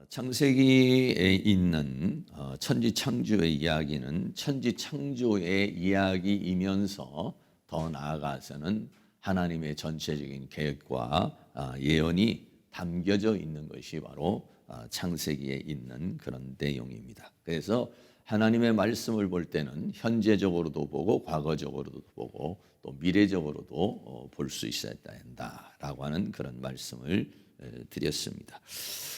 창세기에 있는 천지 창조의 이야기는 천지 창조의 이야기이면서 더 나아가서는 하나님의 전체적인 계획과 예언이 담겨져 있는 것이 바로 창세기에 있는 그런 내용입니다. 그래서 하나님의 말씀을 볼 때는 현재적으로도 보고 과거적으로도 보고 또 미래적으로도 볼 수 있어야 된다라고 하는 그런 말씀을 드렸습니다.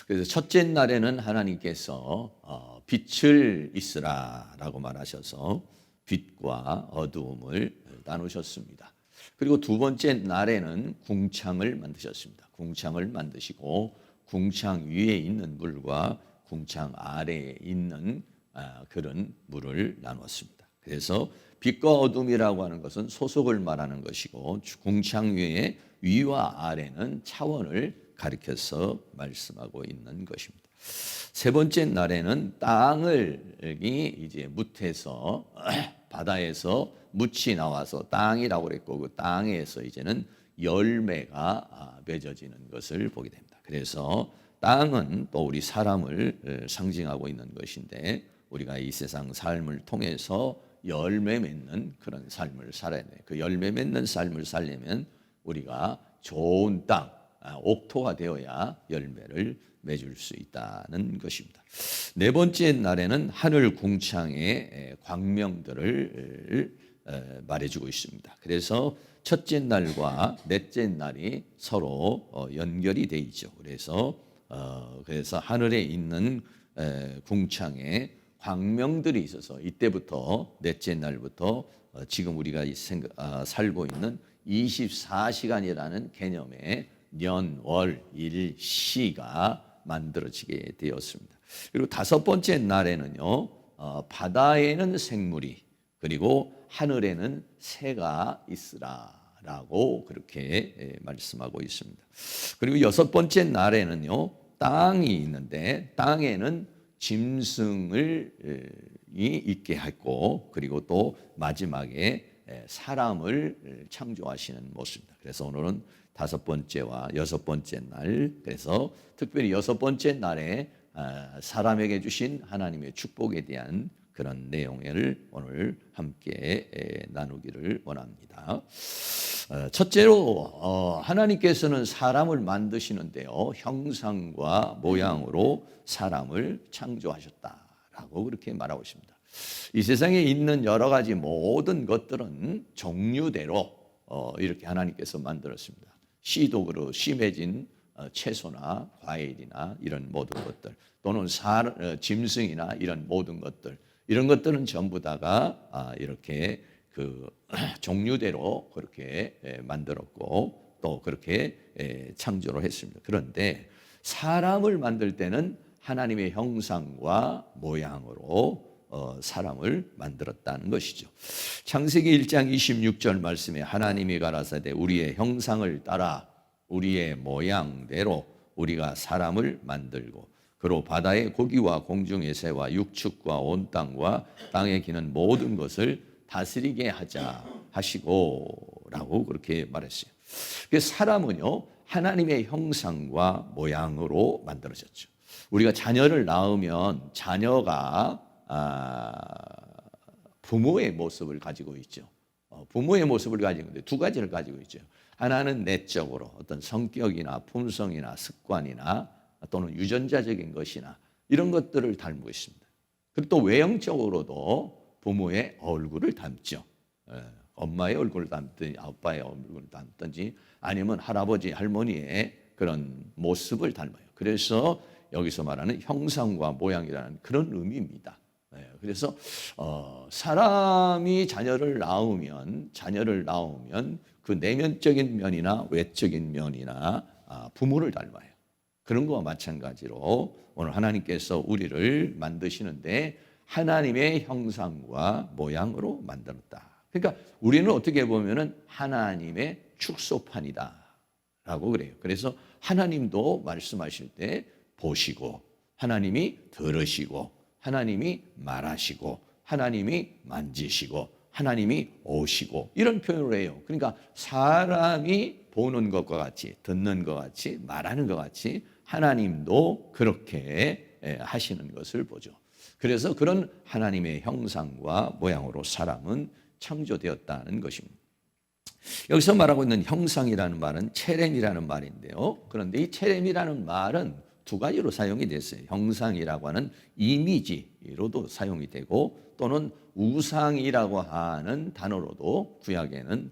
그래서 첫째 날에는 하나님께서 빛을 있으라라고 말하셔서 빛과 어두움을 나누셨습니다. 그리고 두 번째 날에는 궁창을 만드셨습니다. 궁창을 만드시고 궁창 위에 있는 물과 궁창 아래에 있는 그런 물을 나눴습니다. 그래서 빛과 어둠이라고 하는 것은 소속을 말하는 것이고 궁창 위에 위와 아래는 차원을 가리켜서 말씀하고 있는 것입니다. 세 번째 날에는 땅을 이제 뭇에서 바다에서 뭇이 나와서 땅이라고 그랬고 그 땅에서 이제는 열매가 맺어지는 것을 보게 됩니다. 그래서 땅은 또 우리 사람을 상징하고 있는 것인데 우리가 이 세상 삶을 통해서 열매 맺는 그런 삶을 살아야 돼요. 그 열매 맺는 삶을 살려면 우리가 좋은 땅, 옥토가 되어야 열매를 맺을 수 있다는 것입니다. 네 번째 날에는 하늘 궁창의 광명들을 말해주고 있습니다. 그래서 첫째 날과 넷째 날이 서로 연결이 돼 있죠. 그래서 하늘에 있는 궁창에 광명들이 있어서 이때부터 넷째 날부터 지금 우리가 살고 있는 24시간이라는 개념의 년, 월, 일, 시가 만들어지게 되었습니다. 그리고 다섯 번째 날에는요, 바다에는 생물이 그리고 하늘에는 새가 있으라라고 그렇게 말씀하고 있습니다. 그리고 여섯 번째 날에는요, 땅이 있는데 땅에는 짐승을 있게 했고 그리고 또 마지막에 사람을 창조하시는 모습입니다. 그래서 오늘은 다섯 번째와 여섯 번째 날, 그래서 특별히 여섯 번째 날에 사람에게 주신 하나님의 축복에 대한 그런 내용을 오늘 함께 나누기를 원합니다. 첫째로 하나님께서는 사람을 만드시는데요, 형상과 모양으로 사람을 창조하셨다라고 그렇게 말하고 있습니다. 이 세상에 있는 여러 가지 모든 것들은 종류대로 이렇게 하나님께서 만들었습니다. 씨도 그렇고 심해진 채소나 과일이나 이런 모든 것들 또는 짐승이나 이런 모든 것들 이런 것들은 전부 다가 이렇게 그 종류대로 그렇게 만들었고 또 그렇게 창조를 했습니다. 그런데 사람을 만들 때는 하나님의 형상과 모양으로 사람을 만들었다는 것이죠. 창세기 1장 26절 말씀에 하나님이 가라사대 우리의 형상을 따라 우리의 모양대로 우리가 사람을 만들고 그로 바다의 고기와 공중의 새와 육축과 온 땅과 땅에 기는 모든 것을 다스리게 하자 하시고 라고 그렇게 말했어요. 사람은요 하나님의 형상과 모양으로 만들어졌죠. 우리가 자녀를 낳으면 자녀가 부모의 모습을 가지고 있죠. 부모의 모습을 가지고 있는데 두 가지를 가지고 있죠. 하나는 내적으로 어떤 성격이나 품성이나 습관이나 또는 유전자적인 것이나 이런 것들을 닮고 있습니다. 그리고 또 외형적으로도 부모의 얼굴을 닮죠. 엄마의 얼굴을 닮든지 아빠의 얼굴을 닮든지 아니면 할아버지 할머니의 그런 모습을 닮아요. 그래서 여기서 말하는 형상과 모양이라는 그런 의미입니다. 그래서 사람이 자녀를 낳으면 그 내면적인 면이나 외적인 면이나 부모를 닮아요. 그런 것과 마찬가지로 오늘 하나님께서 우리를 만드시는데 하나님의 형상과 모양으로 만들었다. 그러니까 우리는 어떻게 보면은 하나님의 축소판이다라고 그래요. 그래서 하나님도 말씀하실 때 보시고 하나님이 들으시고 하나님이 말하시고 하나님이 만지시고 하나님이 오시고 이런 표현을 해요. 그러니까 사람이 보는 것과 같이 듣는 것 같이 말하는 것 같이 하나님도 그렇게 하시는 것을 보죠. 그래서 그런 하나님의 형상과 모양으로 사람은 창조되었다는 것입니다. 여기서 말하고 있는 형상이라는 말은 체렘이라는 말인데요. 그런데 이 체렘이라는 말은 두 가지로 사용이 됐어요. 형상이라고 하는 이미지로도 사용이 되고 또는 우상이라고 하는 단어로도 구약에는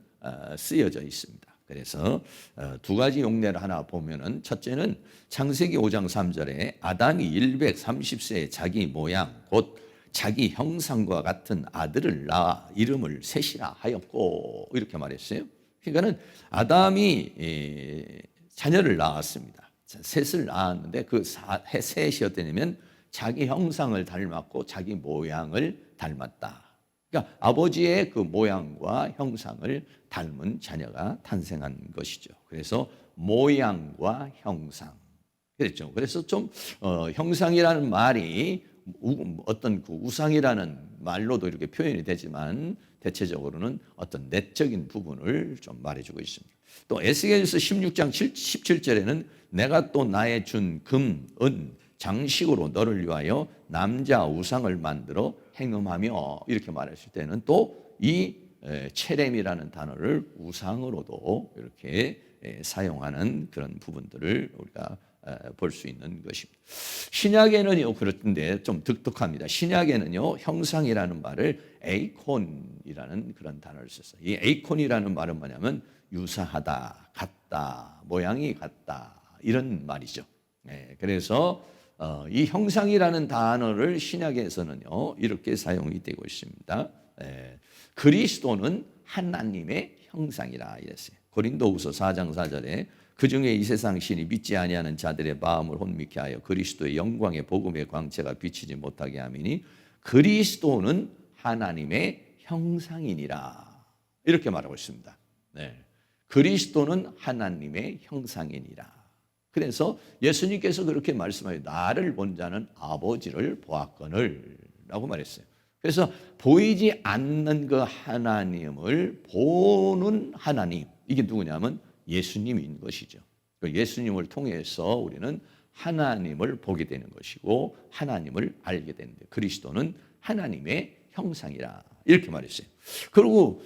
쓰여져 있습니다. 그래서 두 가지 용례를 하나 보면은 첫째는 창세기 5장 3절에 아담이 130세에 자기 모양 곧 자기 형상과 같은 아들을 낳아 이름을 셋이라 하였고 이렇게 말했어요. 그러니까는 아담이 자녀를 낳았습니다. 셋을 낳았는데 그 셋이 어떠냐면 자기 형상을 닮았고 자기 모양을 닮았다. 그러니까 아버지의 그 모양과 형상을 닮은 자녀가 탄생한 것이죠. 그래서 모양과 형상 그랬죠. 그래서 좀 형상이라는 말이 어떤 그 우상이라는 말로도 이렇게 표현이 되지만 대체적으로는 어떤 내적인 부분을 좀 말해주고 있습니다. 또 에스겔서 16장 17절에는 내가 또 나의 준 금, 은, 장식으로 너를 위하여 남자 우상을 만들어 행음하며 이렇게 말했을 때는 또 이 체렘이라는 단어를 우상으로도 이렇게 사용하는 그런 부분들을 우리가 볼 수 있는 것입니다. 신약에는요 그렇던데 좀 독특합니다. 신약에는요 형상이라는 말을 에이콘이라는 그런 단어를 썼어요. 이 에이콘이라는 말은 뭐냐면 유사하다, 같다, 모양이 같다 이런 말이죠. 그래서 이 형상이라는 단어를 신약에서는요 이렇게 사용이 되고 있습니다. 그리스도는 하나님의 형상이라 이랬어요. 고린도후서 4장 4절에 그 중에 이 세상 신이 믿지 아니하는 자들의 마음을 혼미케 하여 그리스도의 영광의 복음의 광채가 비치지 못하게 하미니 그리스도는 하나님의 형상이니라 이렇게 말하고 있습니다. 그리스도는 하나님의 형상이니라. 그래서 예수님께서 그렇게 말씀하여 나를 본 자는 아버지를 보았거늘 라고 말했어요. 그래서 보이지 않는 그 하나님을 보는 하나님 이게 누구냐면 예수님인 것이죠. 예수님을 통해서 우리는 하나님을 보게 되는 것이고 하나님을 알게 되는데 그리스도는 하나님의 형상이라 이렇게 말했어요. 그리고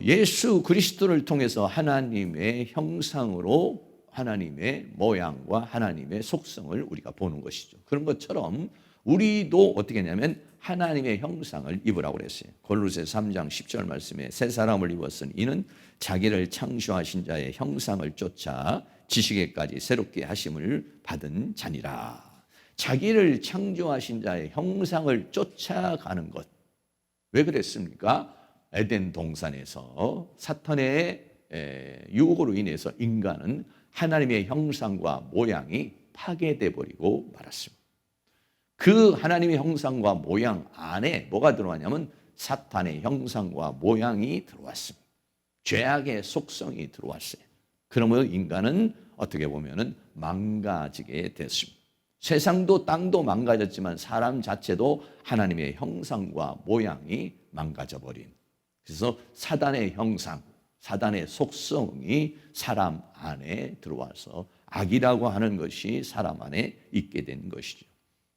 예수 그리스도를 통해서 하나님의 형상으로 하나님의 모양과 하나님의 속성을 우리가 보는 것이죠. 그런 것처럼 우리도 어떻게 했냐면 하나님의 형상을 입으라고 그랬어요. 골로새 3장 10절 말씀에 새 사람을 입었으니 이는 자기를 창조하신 자의 형상을 쫓아 지식에까지 새롭게 하심을 받은 자니라. 자기를 창조하신 자의 형상을 쫓아가는 것. 왜 그랬습니까? 에덴 동산에서 사탄의 유혹으로 인해서 인간은 하나님의 형상과 모양이 파괴돼 버리고 말았습니다. 그 하나님의 형상과 모양 안에 뭐가 들어왔냐면 사탄의 형상과 모양이 들어왔습니다. 죄악의 속성이 들어왔어요. 그러면 인간은 어떻게 보면은 망가지게 됐습니다. 세상도 땅도 망가졌지만 사람 자체도 하나님의 형상과 모양이 망가져 버린. 그래서 사단의 형상, 사단의 속성이 사람 안에 들어와서 악이라고 하는 것이 사람 안에 있게 된 것이죠.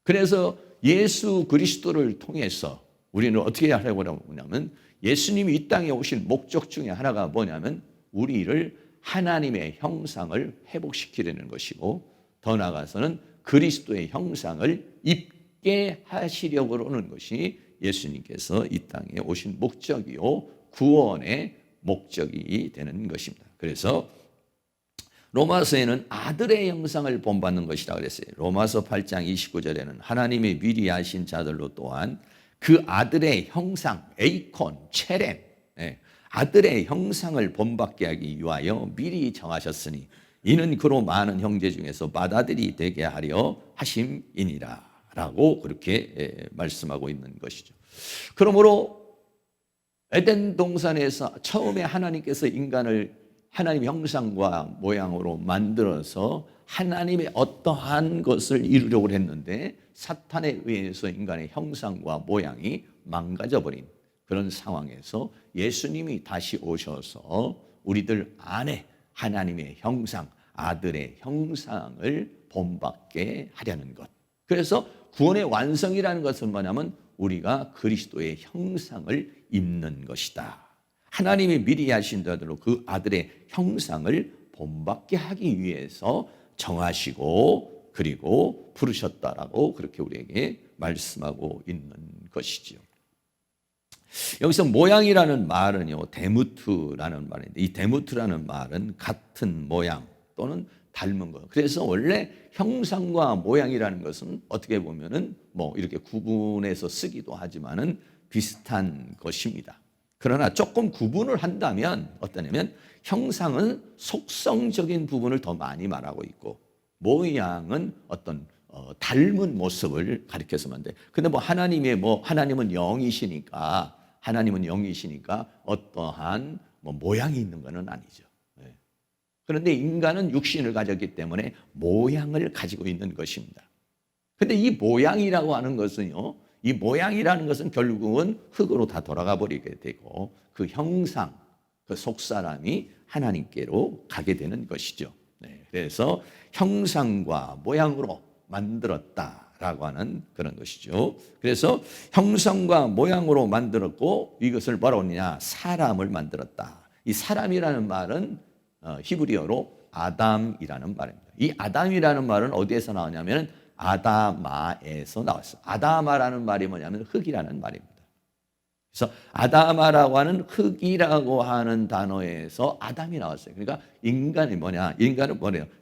그래서 예수 그리스도를 통해서 우리는 어떻게 하려고 하냐면 예수님이 이 땅에 오실 목적 중에 하나가 뭐냐면 우리를 하나님의 형상을 회복시키려는 것이고 더 나아가서는 그리스도의 형상을 입게 하시려고 하는 것이 예수님께서 이 땅에 오신 목적이요 구원의 목적이 되는 것입니다. 그래서 로마서에는 아들의 형상을 본받는 것이라 그랬어요. 로마서 8장 29절에는 하나님의 미리 아신 자들로 또한 그 아들의 형상, 에이콘, 체렘, 아들의 형상을 본받게 하기 위하여 미리 정하셨으니 이는 그로 많은 형제 중에서 맏아들이 되게 하려 하심이니라 라고 그렇게 말씀하고 있는 것이죠. 그러므로 에덴 동산에서 처음에 하나님께서 인간을 하나님의 형상과 모양으로 만들어서 하나님의 어떠한 것을 이루려고 했는데 사탄에 의해서 인간의 형상과 모양이 망가져 버린 그런 상황에서 예수님이 다시 오셔서 우리들 안에 하나님의 형상, 아들의 형상을 본받게 하려는 것. 그래서 구원의 완성이라는 것은 뭐냐면 우리가 그리스도의 형상을 입는 것이다. 하나님이 미리 하신 대로 그 아들의 형상을 본받게 하기 위해서 정하시고 그리고 부르셨다라고 그렇게 우리에게 말씀하고 있는 것이지요. 여기서 모양이라는 말은요, 데무트라는 말인데, 이 데무트라는 말은 같은 모양 또는 닮은 것. 그래서 원래 형상과 모양이라는 것은 어떻게 보면은 뭐 이렇게 구분해서 쓰기도 하지만은 비슷한 것입니다. 그러나 조금 구분을 한다면 어떠냐면 형상은 속성적인 부분을 더 많이 말하고 있고 모양은 어떤 닮은 모습을 가리켜서만 돼. 근데 하나님은 영이시니까 어떠한 모양이 있는 것은 아니죠. 그런데 인간은 육신을 가졌기 때문에 모양을 가지고 있는 것입니다. 근데 이 모양이라고 하는 것은요, 이 모양이라는 것은 결국은 흙으로 다 돌아가 버리게 되고 그 형상, 그 속사람이 하나님께로 가게 되는 것이죠. 그래서 형상과 모양으로 만들었다라고 하는 그런 것이죠. 그래서 형상과 모양으로 만들었고 이것을 뭐라고 하느냐? 사람을 만들었다. 이 사람이라는 말은 히브리어로 아담이라는 말입니다. 이 아담이라는 말은 어디에서 나오냐면 아다마에서 나왔어요. 아다마라는 말이 뭐냐면 흙이라는 말입니다. 그래서 아다마라고 하는 흙이라고 하는 단어에서 아담이 나왔어요. 그러니까 인간은 뭐냐요?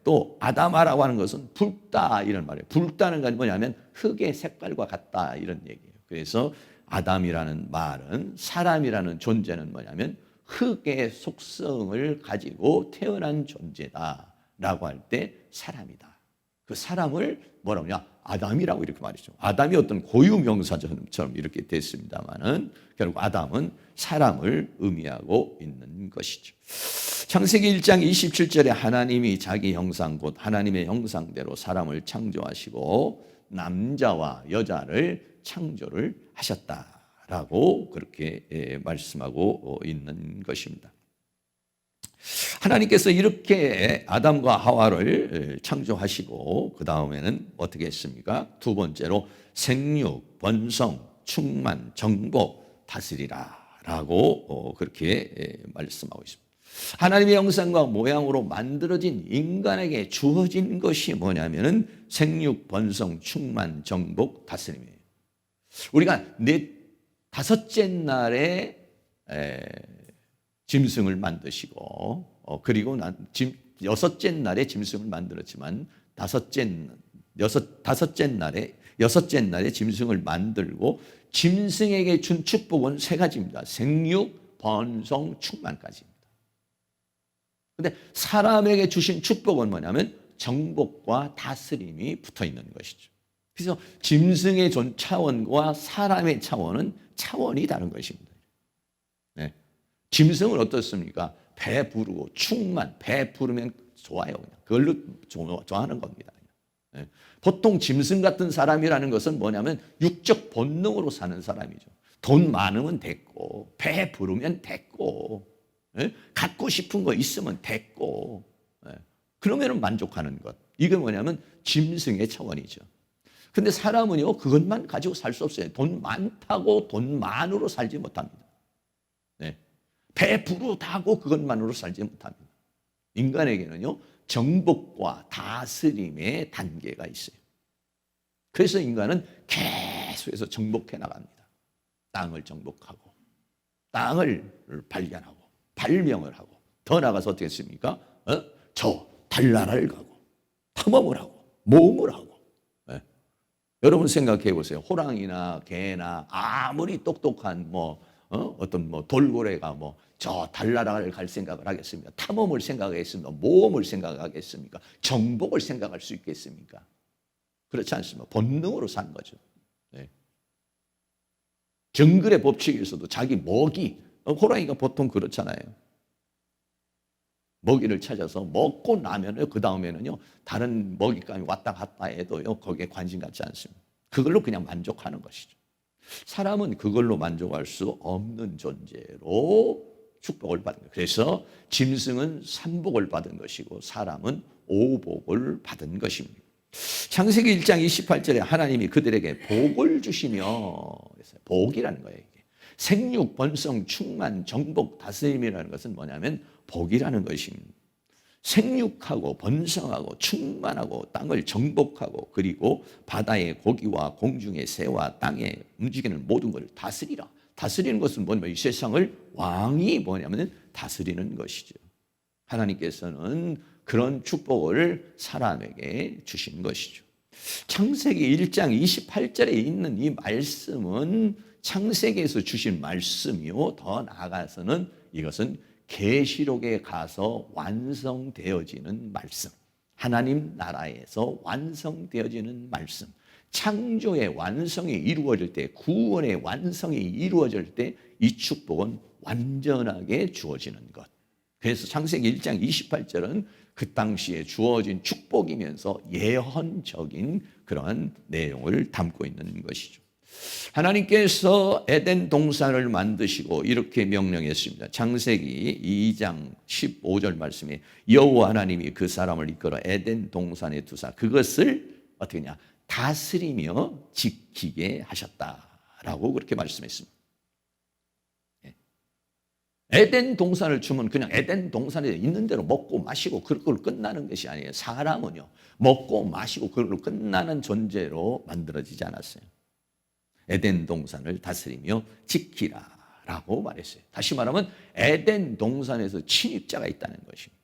또 아다마라고 하는 것은 붉다 이런 말이에요. 붉다는 건 뭐냐면 흙의 색깔과 같다 이런 얘기예요. 그래서 아담이라는 말은 사람이라는 존재는 뭐냐면 흙의 속성을 가지고 태어난 존재다라고 할 때 사람이다. 그 사람을 뭐라고 하냐? 아담이라고 이렇게 말이죠. 아담이 어떤 고유명사처럼 이렇게 됐습니다만은 결국 아담은 사람을 의미하고 있는 것이죠. 창세기 1장 27절에 하나님이 자기 형상 곧 하나님의 형상대로 사람을 창조하시고 남자와 여자를 창조를 하셨다라고 그렇게 말씀하고 있는 것입니다. 하나님께서 이렇게 아담과 하와를 창조하시고 그 다음에는 어떻게 했습니까? 두 번째로 생육, 번성, 충만, 정복, 다스리라 라고 그렇게 말씀하고 있습니다. 하나님의 형상과 모양으로 만들어진 인간에게 주어진 것이 뭐냐면은 생육, 번성, 충만, 정복, 다스림이에요. 우리가 다섯째 날에 짐승을 만드시고 그리고 여섯째 날에 짐승을 만들었지만 여섯째 날에 짐승을 만들고 짐승에게 준 축복은 세 가지입니다. 생육, 번성, 충만까지입니다. 그런데 사람에게 주신 축복은 뭐냐면 정복과 다스림이 붙어 있는 것이죠. 그래서 짐승의 차원과 사람의 차원이 다른 것입니다. 네. 짐승은 어떻습니까? 배 부르고 배 부르면 좋아요. 그걸로 좋아하는 겁니다. 보통 짐승 같은 사람이라는 것은 뭐냐면 육적 본능으로 사는 사람이죠. 돈 많으면 됐고 배 부르면 됐고 갖고 싶은 거 있으면 됐고 그러면 만족하는 것. 이게 뭐냐면 짐승의 차원이죠. 근데 사람은요 그것만 가지고 살 수 없어요. 돈 많다고 돈만으로 살지 못합니다. 배 부르다고 그것만으로 살지 못합니다. 인간에게는요 정복과 다스림의 단계가 있어요. 그래서 인간은 계속해서 정복해 나갑니다. 땅을 정복하고 땅을 발견하고 발명을 하고 더 나아가서 어떻게 했습니까? 저 달나라를 가고 탐험을 하고 모험을 하고 여러분 생각해 보세요. 호랑이나 개나 아무리 똑똑한 어떤 돌고래가 저 달나라를 갈 생각을 하겠습니까? 탐험을 생각하겠습니까? 모험을 생각하겠습니까? 정복을 생각할 수 있겠습니까? 그렇지 않습니까? 본능으로 산 거죠. 네. 정글의 법칙에서도 자기 먹이, 호랑이가 보통 그렇잖아요. 먹이를 찾아서 먹고 나면은 그 다음에는요 다른 먹잇감이 왔다 갔다 해도요 거기에 관심 갖지 않습니다. 그걸로 그냥 만족하는 것이죠. 사람은 그걸로 만족할 수 없는 존재로 축복을 받는 거예요. 그래서 짐승은 삼복을 받은 것이고 사람은 오복을 받은 것입니다. 창세기 1장 28절에 하나님이 그들에게 복을 주시며, 복이라는 거예요. 이게. 생육, 번성, 충만, 정복, 다스림이라는 것은 뭐냐면 복이라는 것입니다. 생육하고 번성하고 충만하고 땅을 정복하고 그리고 바다의 고기와 공중의 새와 땅에 움직이는 모든 것을 다스리라. 다스리는 것은 뭐냐면 이 세상을 왕이 뭐냐면 다스리는 것이죠. 하나님께서는 그런 축복을 사람에게 주신 것이죠. 창세기 1장 28절에 있는 이 말씀은 창세기에서 주신 말씀이요. 더 나아가서는 이것은 계시록에 가서 완성되어지는 말씀, 하나님 나라에서 완성되어지는 말씀, 창조의 완성이 이루어질 때, 구원의 완성이 이루어질 때 이 축복은 완전하게 주어지는 것. 그래서 창세기 1장 28절은 그 당시에 주어진 축복이면서 예언적인 그러한 내용을 담고 있는 것이죠. 하나님께서 에덴 동산을 만드시고 이렇게 명령했습니다. 창세기 2장 15절 말씀에 여호와 하나님이 그 사람을 이끌어 에덴 동산에 두사 그것을 어떻게 하냐 다스리며 지키게 하셨다라고 그렇게 말씀했습니다. 에덴 동산을 주면 그냥 에덴 동산에 있는 대로 먹고 마시고 그걸로 끝나는 것이 아니에요. 사람은요 먹고 마시고 그걸로 끝나는 존재로 만들어지지 않았어요. 에덴 동산을 다스리며 지키라라고 말했어요. 다시 말하면 에덴 동산에서 침입자가 있다는 것입니다.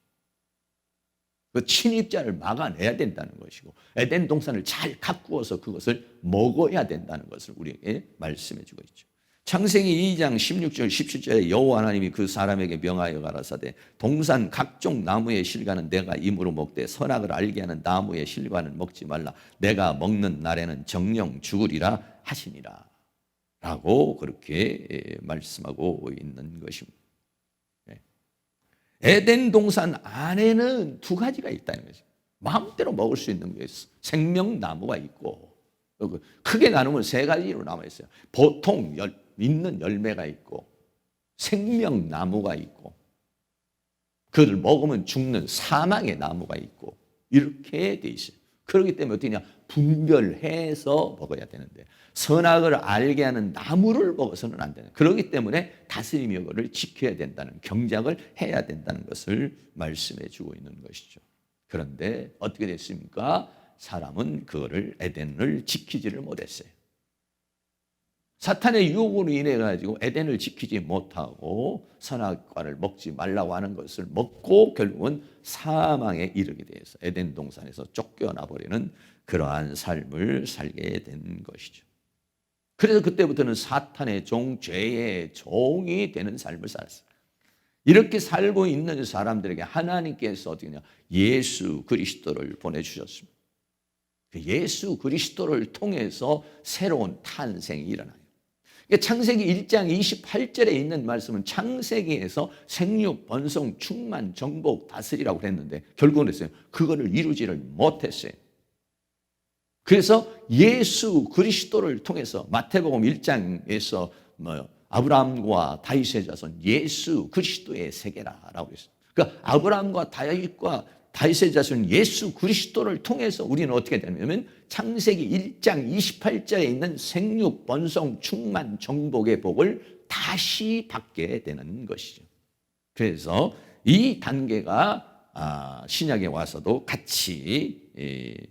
그 침입자를 막아내야 된다는 것이고 에덴 동산을 잘 가꾸어서 그것을 먹어야 된다는 것을 우리에게 말씀해 주고 있죠. 창세기 2장 16절 17절에 여호와 하나님이 그 사람에게 명하여 가라사대 동산 각종 나무의 실과는 내가 임으로 먹되 선악을 알게 하는 나무의 실과는 먹지 말라. 내가 먹는 날에는 정령 죽으리라 하시니라 라고 그렇게 말씀하고 있는 것입니다. 에덴 동산 안에는 두 가지가 있다는 거죠. 마음대로 먹을 수 있는 게 생명나무가 있고 크게 나누면 세 가지로 남아 있어요. 보통 있는 열매가 있고 생명나무가 있고 그걸 먹으면 죽는 사망의 나무가 있고 이렇게 돼 있어요. 그렇기 때문에 어떻게 하냐 분별해서 먹어야 되는데 선악을 알게 하는 나무를 먹어서는 안 되는. 그렇기 때문에 다스리며 그를 지켜야 된다는 경작을 해야 된다는 것을 말씀해 주고 있는 것이죠. 그런데 어떻게 됐습니까? 사람은 그거를 에덴을 지키지를 못했어요. 사탄의 유혹으로 인해 가지고 에덴을 지키지 못하고 선악과를 먹지 말라고 하는 것을 먹고 결국은 사망에 이르게 되어서 에덴 동산에서 쫓겨나 버리는 그러한 삶을 살게 된 것이죠. 그래서 그때부터는 사탄의 종, 죄의 종이 되는 삶을 살았어요. 이렇게 살고 있는 사람들에게 하나님께서 어떻게 하냐 예수 그리스도를 보내주셨습니다. 예수 그리스도를 통해서 새로운 탄생이 일어나요. 창세기 1장 28절에 있는 말씀은 창세기에서 생육, 번성, 충만, 정복, 다스리라고 했는데 결국은 했어요. 그거를 이루지를 못했어요. 그래서 예수 그리스도를 통해서 마태복음 1장에서 아브라함과 다윗의 자손 예수 그리스도의 세계라고 했어요. 그러니까 아브라함과 다윗의 자손 예수 그리스도를 통해서 우리는 어떻게 되냐면 창세기 1장 28절에 있는 생육, 번성, 충만, 정복의 복을 다시 받게 되는 것이죠. 그래서 이 단계가 신약에 와서도 같이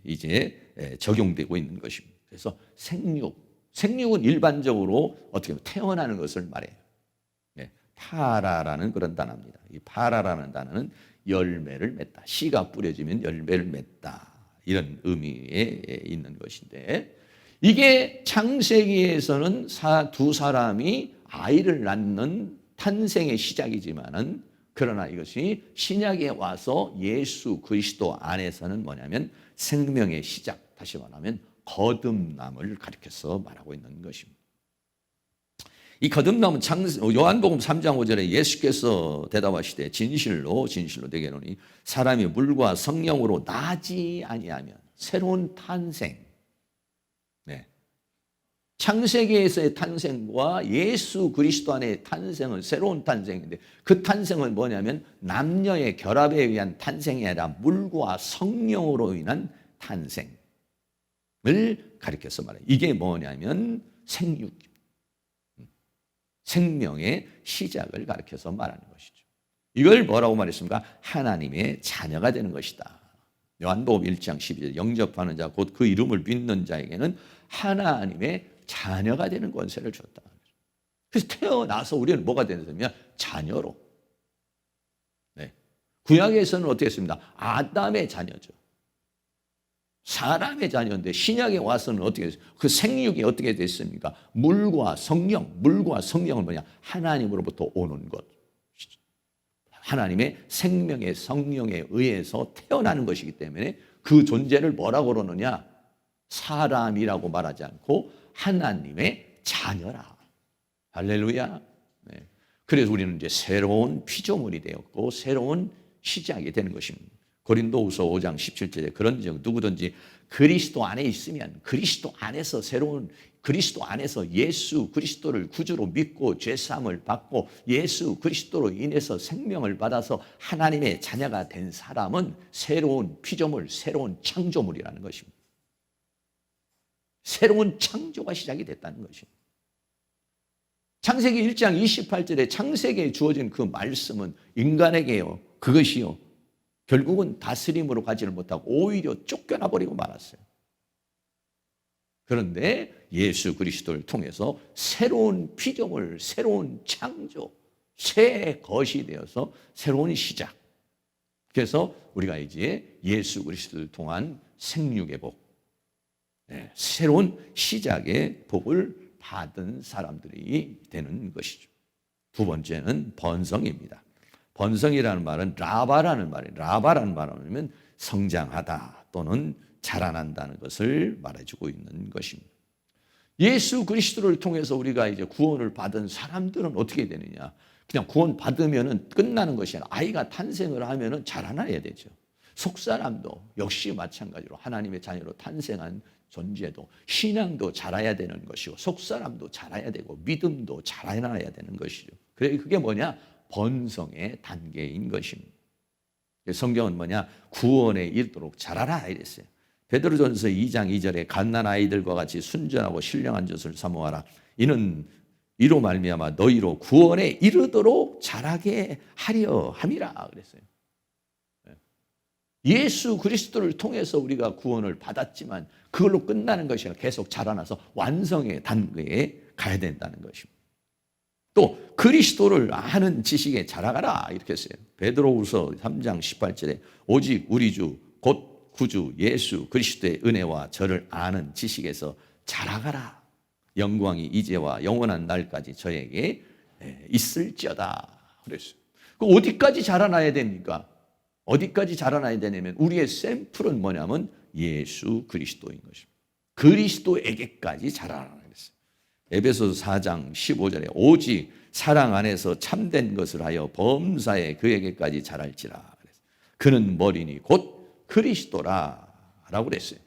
이제 적용되고 있는 것입니다. 그래서 생육은 일반적으로 어떻게 보면 태어나는 것을 말해요. 파라라는 그런 단어입니다. 이 파라라는 단어는 열매를 맺다. 씨가 뿌려지면 열매를 맺다. 이런 의미에 있는 것인데 이게 창세기에서는 두 사람이 아이를 낳는 탄생의 시작이지만은 그러나 이것이 신약에 와서 예수 그리스도 안에서는 뭐냐면 생명의 시작, 다시 말하면 거듭남을 가리켜서 말하고 있는 것입니다. 이 거듭남은 요한복음 3장 5절에 예수께서 대답하시되 진실로 내게 이르노니 사람이 물과 성령으로 나지 아니하면 새로운 탄생. 네. 창세기에서의 탄생과 예수 그리스도 안의 탄생은 새로운 탄생인데, 그 탄생은 뭐냐면 남녀의 결합에 의한 탄생이 아니라 물과 성령으로 인한 탄생을 가리켜서 말해요. 이게 뭐냐면 생명의 시작을 가리켜서 말하는 것이죠. 이걸 뭐라고 말했습니까? 하나님의 자녀가 되는 것이다. 요한복음 1장 12절 영접하는 자 곧 그 이름을 믿는 자에게는 하나님의 자녀가 되는 권세를 줬다. 그래서 태어나서 우리는 뭐가 되는 사람이냐? 자녀로. 네. 구약에서는 어떻게 했습니다? 아담의 자녀죠. 사람의 자녀인데 신약에 와서는 어떻게 됐어요? 그 생육이 어떻게 됐습니까? 물과 성령은 뭐냐? 하나님으로부터 오는 것. 하나님의 생명의 성령에 의해서 태어나는 것이기 때문에 그 존재를 뭐라고 그러느냐? 사람이라고 말하지 않고 하나님의 자녀라. 할렐루야. 네. 그래서 우리는 이제 새로운 피조물이 되었고 새로운 시작이 되는 것입니다. 고린도후서 5장 17절에 그런즉 누구든지 그리스도 안에 있으면 그리스도 안에서 그리스도 안에서 예수 그리스도를 구주로 믿고 죄사함을 받고 예수 그리스도로 인해서 생명을 받아서 하나님의 자녀가 된 사람은 새로운 피조물, 새로운 창조물이라는 것입니다. 새로운 창조가 시작이 됐다는 것입니다. 창세기 1장 28절에 창세기에 주어진 그 말씀은 인간에게요, 그것이요, 결국은 다스림으로 가지를 못하고 오히려 쫓겨나 버리고 말았어요. 그런데 예수 그리스도를 통해서 새로운 피조물, 새로운 창조, 새 것이 되어서 새로운 시작. 그래서 우리가 이제 예수 그리스도를 통한 생육의 복, 새로운 시작의 복을 받은 사람들이 되는 것이죠. 두 번째는 번성입니다. 번성이라는 말은 라바라는 말이에요. 라바라는 말은 성장하다 또는 자라난다는 것을 말해주고 있는 것입니다. 예수 그리스도를 통해서 우리가 이제 구원을 받은 사람들은 어떻게 되느냐? 그냥 구원 받으면 끝나는 것이 아니라 아이가 탄생을 하면 자라나야 되죠. 속사람도 역시 마찬가지로 하나님의 자녀로 탄생한 존재도 신앙도 자라야 되는 것이고 속사람도 자라야 되고 믿음도 자라나야 되는 것이죠. 그게 뭐냐? 번성의 단계인 것입니다. 성경은 뭐냐? 구원에 이르도록 자라라 이랬어요. 베드로전서 2장 2절에 갓난 아이들과 같이 순전하고 신령한 젖을 사모하라. 이는 이로 말미암아 너희로 구원에 이르도록 자라게 하려 함이라 그랬어요. 예수 그리스도를 통해서 우리가 구원을 받았지만 그걸로 끝나는 것이 아니라 계속 자라나서 완성의 단계에 가야 된다는 것입니다. 또 그리스도를 아는 지식에 자라가라 이렇게 했어요. 베드로후서 3장 18절에 오직 우리 주 곧 구주 예수 그리스도의 은혜와 저를 아는 지식에서 자라가라. 영광이 이제와 영원한 날까지 저에게 있을지어다 그랬어요. 그 어디까지 자라나야 됩니까? 어디까지 자라나야 되냐면 우리의 샘플은 뭐냐면 예수 그리스도인 것입니다. 그리스도에게까지 자라나라 그랬어요. 에베소서 4장 15절에 오직 사랑 안에서 참된 것을 하여 범사에 그에게까지 자랄지라 그랬어요. 그는 머리니 곧 그리스도라 라고 그랬어요.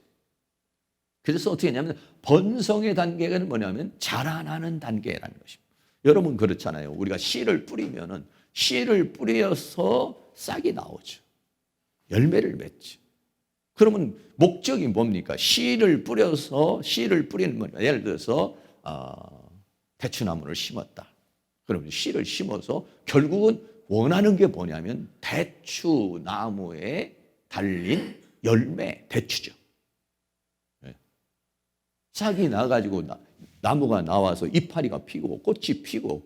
그래서 어떻게 했냐면 번성의 단계가 뭐냐면 자라나는 단계라는 것입니다. 여러분 그렇잖아요. 우리가 씨를 뿌리면은 씨를 뿌려서 싹이 나오죠. 열매를 맺죠. 그러면 목적이 뭡니까? 씨를 뿌리는 거니까 예를 들어서 대추나무를 심었다. 그러면 씨를 심어서 결국은 원하는 게 뭐냐면 대추나무에 달린 열매, 대추죠. 싹이 나가지고 나무가 나와서 이파리가 피고 꽃이 피고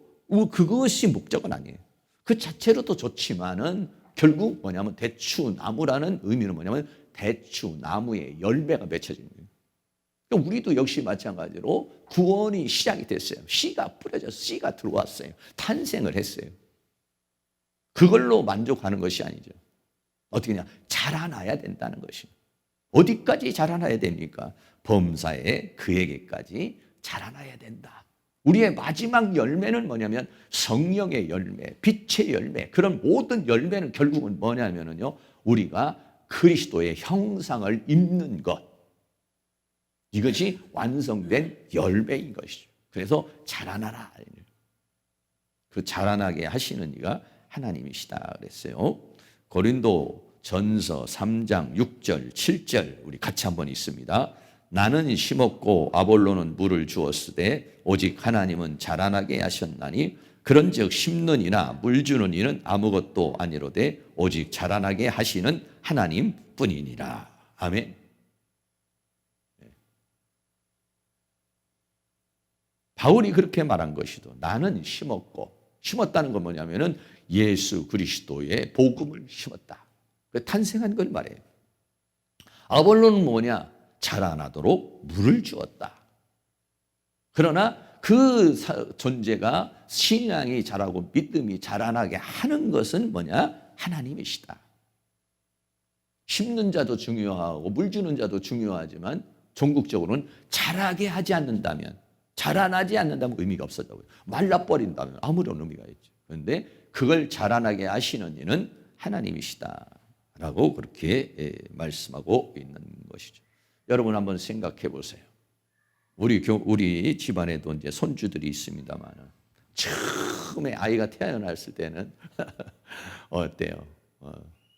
그것이 목적은 아니에요. 그 자체로도 좋지만은 결국 뭐냐면 대추나무라는 의미는 뭐냐면 대추나무의 열매가 맺혀지는 거예요. 그러니까 우리도 역시 마찬가지로 구원이 시작이 됐어요. 씨가 뿌려져서 씨가 들어왔어요. 탄생을 했어요. 그걸로 만족하는 것이 아니죠. 어떻게 냐 자라나야 된다는 것입니다. 어디까지 자라나야 됩니까? 범사에 그에게까지 자라나야 된다. 우리의 마지막 열매는 뭐냐면 성령의 열매, 빛의 열매. 그런 모든 열매는 결국은 뭐냐면요, 우리가 그리스도의 형상을 입는 것. 이것이 완성된 열매인 것이죠. 그래서 자라나라. 그 자라나게 하시는 이가 하나님이시다 그랬어요. 고린도 전서 3장 6절 7절 우리 같이 한번 읽습니다. 나는 심었고 아볼로는 물을 주었으되 오직 하나님은 자라나게 하셨나니 그런즉 심는 이나 물 주는 이는 아무것도 아니로되 오직 자라나게 하시는 하나님 뿐이니라. 아멘. 바울이 그렇게 말한 것이도 나는 심었고, 심었다는 건 뭐냐면은 예수 그리스도의 복음을 심었다. 탄생한 걸 말해요. 아볼로는 뭐냐? 자라나도록 물을 주었다. 그러나 그 존재가 신앙이 자라고 믿음이 자라나게 하는 것은 뭐냐? 하나님이시다. 심는 자도 중요하고 물 주는 자도 중요하지만 종국적으로는 자라게 하지 않는다면, 자라나지 않는다면 의미가 없었다고요. 말라버린다면 아무런 의미가 있죠. 그런데 그걸 자라나게 하시는 이는 하나님이시다라고 그렇게 말씀하고 있는 것이죠. 여러분 한번 생각해 보세요. 우리 집안에도 이제 손주들이 있습니다만 처음에 아이가 태어났을 때는 어때요?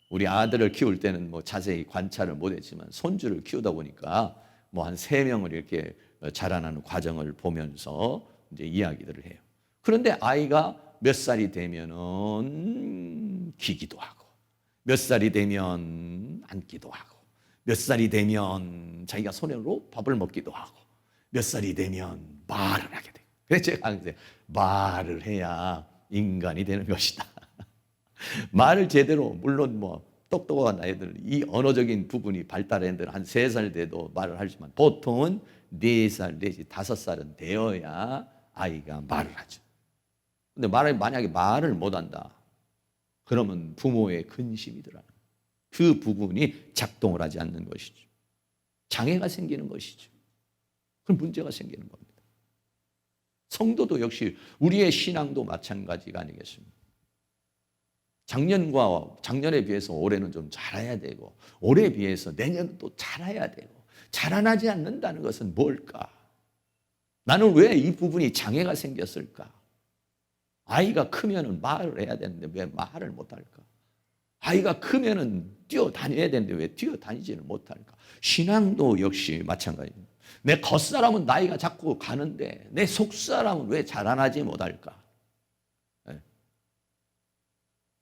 우리 아들을 키울 때는 뭐 자세히 관찰을 못했지만 손주를 키우다 보니까 뭐 한 3명을 이렇게 자라나는 과정을 보면서 이제 이야기들을 해요. 그런데 아이가 몇 살이 되면은 기기도 하고, 몇 살이 되면 앉기도 하고, 몇 살이 되면 자기가 손으로 밥을 먹기도 하고, 몇 살이 되면 말을 하게 돼요. 그래서 제가 항상 말을 해야 인간이 되는 것이다. 말을 제대로, 물론 뭐 똑똑한 아이들, 이 언어적인 부분이 발달한 애들 한 3살 돼도 말을 하지만 보통은 4살 내지 5살은 되어야 아이가 말을 하죠. 근데 만약에 말을 못한다. 그러면 부모의 근심이더라. 그 부분이 작동을 하지 않는 것이죠. 장애가 생기는 것이죠. 그럼 문제가 생기는 겁니다. 성도도 역시 우리의 신앙도 마찬가지가 아니겠습니까? 작년에 비해서 올해는 좀 잘해야 되고, 올해에 비해서 내년은 또 잘해야 되고, 자라나지 않는다는 것은 뭘까? 나는 왜 이 부분이 장애가 생겼을까? 아이가 크면은 말을 해야 되는데 왜 말을 못할까? 아이가 크면은 뛰어다녀야 되는데 왜 뛰어다니지는 못할까? 신앙도 역시 마찬가지입니다. 내 겉사람은 나이가 자꾸 가는데 내 속사람은 왜 자라나지 못할까?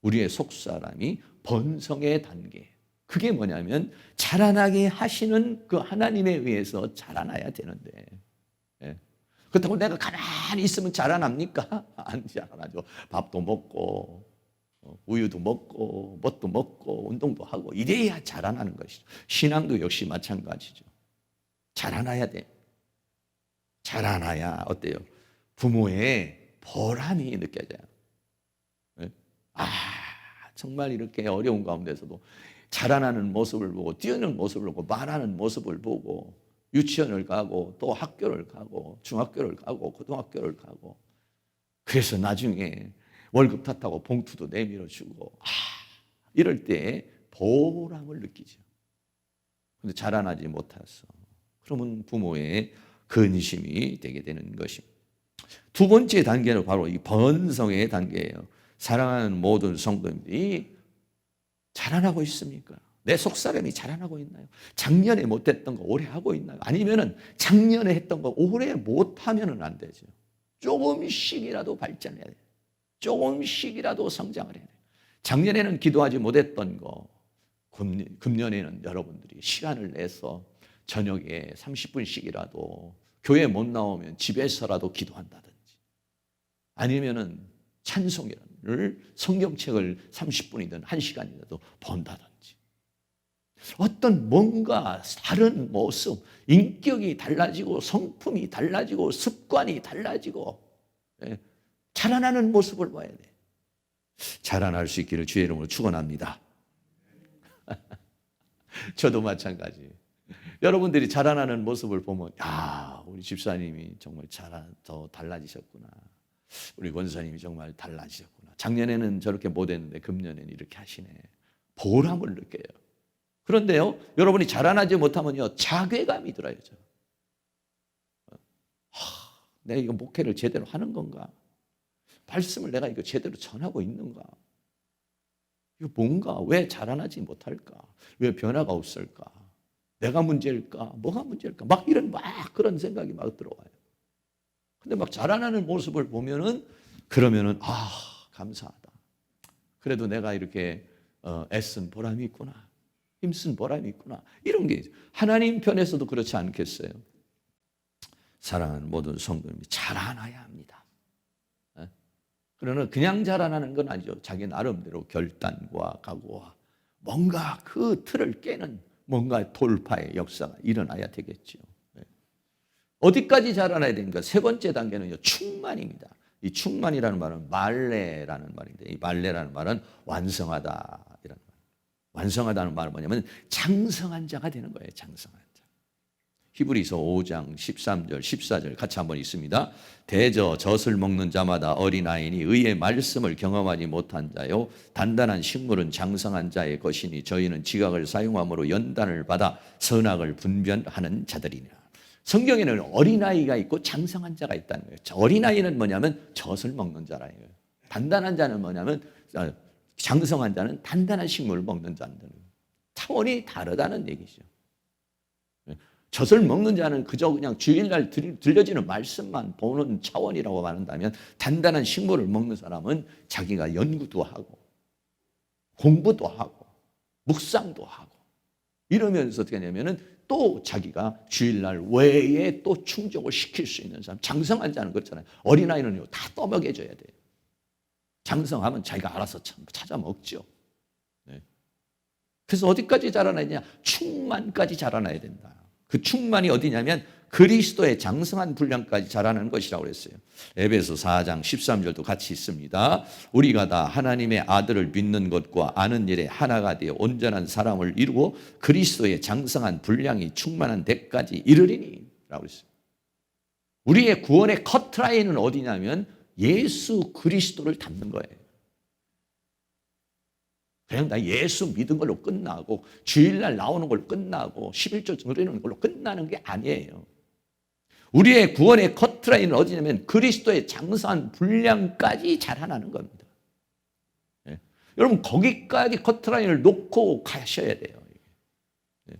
우리의 속사람이 번성의 단계. 그게 뭐냐면 자라나게 하시는 그 하나님에 의해서 자라나야 되는데, 그렇다고 내가 가만히 있으면 자라납니까? 안 자라나죠. 밥도 먹고 우유도 먹고 뭣도 먹고 운동도 하고 이래야 자라나는 것이죠. 신앙도 역시 마찬가지죠. 자라나야 돼. 자라나야 어때요? 부모의 보람이 느껴져요. 정말 이렇게 어려운 가운데서도 자라나는 모습을 보고 뛰어는 모습을 보고 말하는 모습을 보고 유치원을 가고 또 학교를 가고 중학교를 가고 고등학교를 가고 그래서 나중에 월급 탓하고 봉투도 내밀어 주고 이럴 때 보람을 느끼죠. 그런데 자라나지 못해서 그러면 부모의 근심이 되게 되는 것입니다. 두 번째 단계는 바로 이 번성의 단계예요. 사랑하는 모든 성도님들이 자라나고 있습니까? 내 속사람이 자라나고 있나요? 작년에 못했던 거 올해 하고 있나요? 아니면은 작년에 했던 거 올해 못하면은 안 되죠. 조금씩이라도 발전해야 돼요. 조금씩이라도 성장을 해야 돼요. 작년에는 기도하지 못했던 거 금년에는 여러분들이 시간을 내서 저녁에 30분씩이라도 교회 못 나오면 집에서라도 기도한다든지 아니면은 찬송을 성경책을 30분이든 1시간이라도 본다든지 어떤 뭔가 다른 모습, 인격이 달라지고 성품이 달라지고 습관이 달라지고 자라나는 모습을 봐야 돼. 자라날 수 있기를 주의 이름으로 축원합니다. 저도 마찬가지. 여러분들이 자라나는 모습을 보면 우리 집사님이 정말 더 달라지셨구나. 우리 권사님이 정말 달라지셨구나. 작년에는 저렇게 못했는데 금년에는 이렇게 하시네. 보람을 느껴요. 그런데요, 여러분이 자라나지 못하면요, 자괴감이 들어요. 내가 이거 목회를 제대로 하는 건가? 말씀을 내가 이거 제대로 전하고 있는가? 이거 뭔가? 왜 자라나지 못할까? 왜 변화가 없을까? 내가 문제일까? 뭐가 문제일까? 막 이런 그런 생각이 막 들어와요. 근데 막 자라나는 모습을 보면은 그러면은 감사하다. 그래도 내가 이렇게 애쓴 보람이 있구나. 힘쓴 보람이 있구나. 이런 게 하나님 편에서도 그렇지 않겠어요? 사랑하는 모든 성도님이 자라나야 합니다. 그러나 그냥 자라나는 건 아니죠. 자기 나름대로 결단과 각오와 뭔가 그 틀을 깨는 뭔가 돌파의 역사가 일어나야 되겠죠. 어디까지 자라나야 됩니까? 세 번째 단계는요, 충만입니다. 이 충만이라는 말은 말레라는 말인데, 이 말레라는 말은 완성하다 이런 말. 완성하다는 말은 뭐냐면 장성한 자가 되는 거예요. 장성한 자. 히브리서 5장 13절 14절 같이 한번 읽습니다. 대저 젖을 먹는 자마다 어린아이니 의의 말씀을 경험하지 못한 자요 단단한 식물은 장성한 자의 것이니 저희는 지각을 사용함으로 연단을 받아 선악을 분별하는 자들이니라. 성경에는 어린아이가 있고 장성한 자가 있다는 거예요. 어린아이는 뭐냐면 젖을 먹는 자라는 거예요. 단단한 자는 뭐냐면 장성한 자는 단단한 식물을 먹는 자는 차원이 다르다는 얘기죠. 젖을 먹는 자는 그저 그냥 주일날 들려지는 말씀만 보는 차원이라고 말한다면 단단한 식물을 먹는 사람은 자기가 연구도 하고 공부도 하고 묵상도 하고 이러면서 어떻게 하냐면은 또 자기가 주일날 외에 또 충족을 시킬 수 있는 사람. 장성한 자는 그렇잖아요. 어린아이는요 다 떠먹여줘야 돼요. 장성하면 자기가 알아서 찾아 먹죠. 네. 그래서 어디까지 자라나야 되냐? 충만까지 자라나야 된다. 그 충만이 어디냐면 그리스도의 장성한 분량까지 자라는 것이라고 그랬어요. 에베소 4장 13절도 같이 있습니다. 우리가 다 하나님의 아들을 믿는 것과 아는 일에 하나가 되어 온전한 사람을 이루고 그리스도의 장성한 분량이 충만한 데까지 이르리니 라고 했어요. 우리의 구원의 커트라인은 어디냐면 예수 그리스도를 닮는 거예요. 그냥 나 예수 믿은 걸로 끝나고 주일날 나오는 걸로 끝나고 11조 드리는 걸로 끝나는 게 아니에요. 우리의 구원의 커트라인은 어디냐면 그리스도의 장성한 분량까지 자라나는 겁니다. 네. 여러분 거기까지 커트라인을 놓고 가셔야 돼요. 네.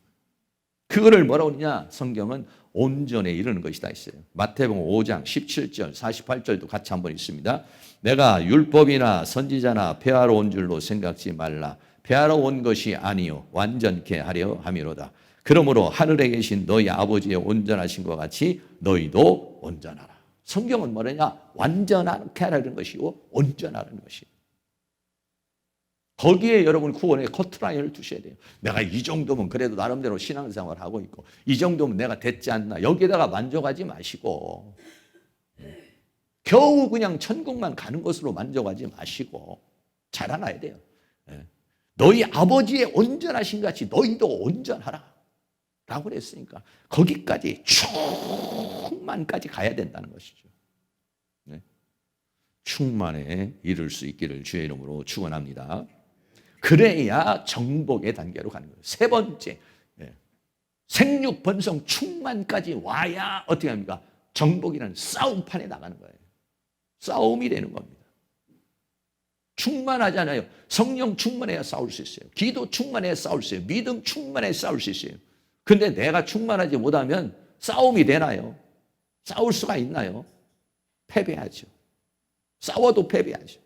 그거를 뭐라고 하느냐? 성경은 온전에 이르는 것이다 했어요. 마태복음 5장 17절 48절도 같이 한번 읽습니다. 내가 율법이나 선지자나 폐하러 온 줄로 생각지 말라. 폐하러 온 것이 아니요 완전케 하려 함이로다. 그러므로 하늘에 계신 너희 아버지의 온전하신 것 같이 너희도 온전하라. 성경은 뭐냐? 완전하게 하라는 것이고 온전하라는 것이에요. 거기에 여러분 구원의 커트라인을 두셔야 돼요. 내가 이 정도면 그래도 나름대로 신앙생활을 하고 있고 이 정도면 내가 됐지 않나. 여기에다가 만족하지 마시고 겨우 그냥 천국만 가는 것으로 만족하지 마시고 자라나야 돼요. 너희 아버지의 온전하신 같이 너희도 온전하라 라고 그랬으니까 거기까지 충만까지 가야 된다는 것이죠. 충만에 이를 수 있기를 주의 이름으로 축원합니다. 그래야 정복의 단계로 가는 거예요. 세 번째, 생육 번성 충만까지 와야 어떻게 합니까? 정복이라는 싸움판에 나가는 거예요. 싸움이 되는 겁니다. 충만하잖아요. 성령 충만해야 싸울 수 있어요. 기도 충만해야 싸울 수 있어요. 믿음 충만해야 싸울 수 있어요. 근데 내가 충만하지 못하면 싸움이 되나요? 싸울 수가 있나요? 패배하죠. 싸워도 패배하죠.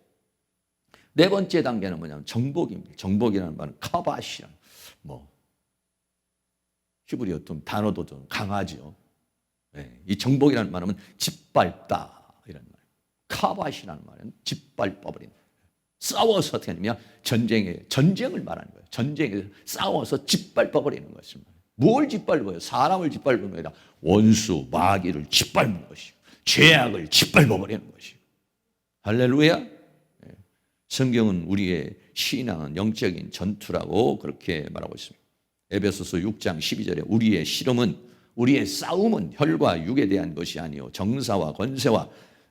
네 번째 단계는 뭐냐면 정복입니다. 정복이라는 말은 카바시라. 히브리 어떤 단어도 좀 강하죠. 이 정복이라는 말은 짓밟다 이런 말. 카바시라는 말은 짓밟아버린다. 싸워서 어떻게 하냐면 전쟁을 말하는 거예요. 전쟁에서 싸워서 짓밟아버리는 것입니다. 뭘 짓밟아요? 사람을 짓밟는 게 아니라 원수, 마귀를 짓밟는 것이고 죄악을 짓밟아버리는 것이고. 할렐루야. 성경은 우리의 신앙은 영적인 전투라고 그렇게 말하고 있습니다. 에베소서 6장 12절에 우리의 씨름은 우리의 싸움은 혈과 육에 대한 것이 아니요 정사와 권세와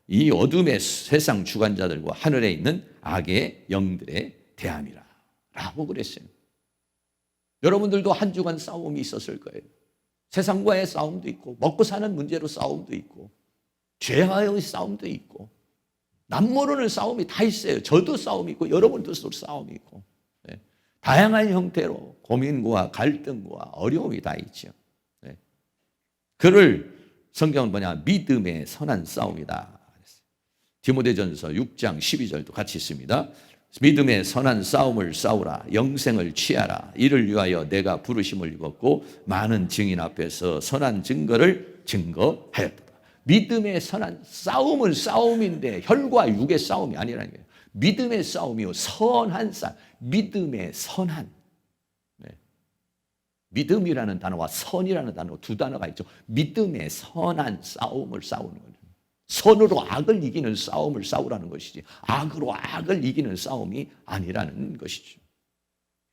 이 어둠의 세상 주관자들과 하늘에 있는 악의 영들에 대함이라 라고 그랬어요. 여러분들도 한 주간 싸움이 있었을 거예요. 세상과의 싸움도 있고 먹고 사는 문제로 싸움도 있고 죄와의 싸움도 있고 남모르는 싸움이 다 있어요. 저도 싸움이 있고 여러분도 싸움이 있고 다양한 형태로 고민과 갈등과 어려움이 다 있죠. 그를 성경은 믿음의 선한 싸움이다. 디모데전서 6장 12절도 같이 있습니다. 믿음의 선한 싸움을 싸우라. 영생을 취하라. 이를 위하여 내가 부르심을 입었고 많은 증인 앞에서 선한 증거를 증거하였다. 믿음의 선한 싸움은 싸움인데 혈과 육의 싸움이 아니라는 거예요. 믿음의 싸움이요 선한 싸움. 믿음의 선한. 믿음이라는 단어와 선이라는 단어 두 단어가 있죠. 믿음의 선한 싸움을 싸우는 거죠. 선으로 악을 이기는 싸움을 싸우라는 것이지 악으로 악을 이기는 싸움이 아니라는 것이죠.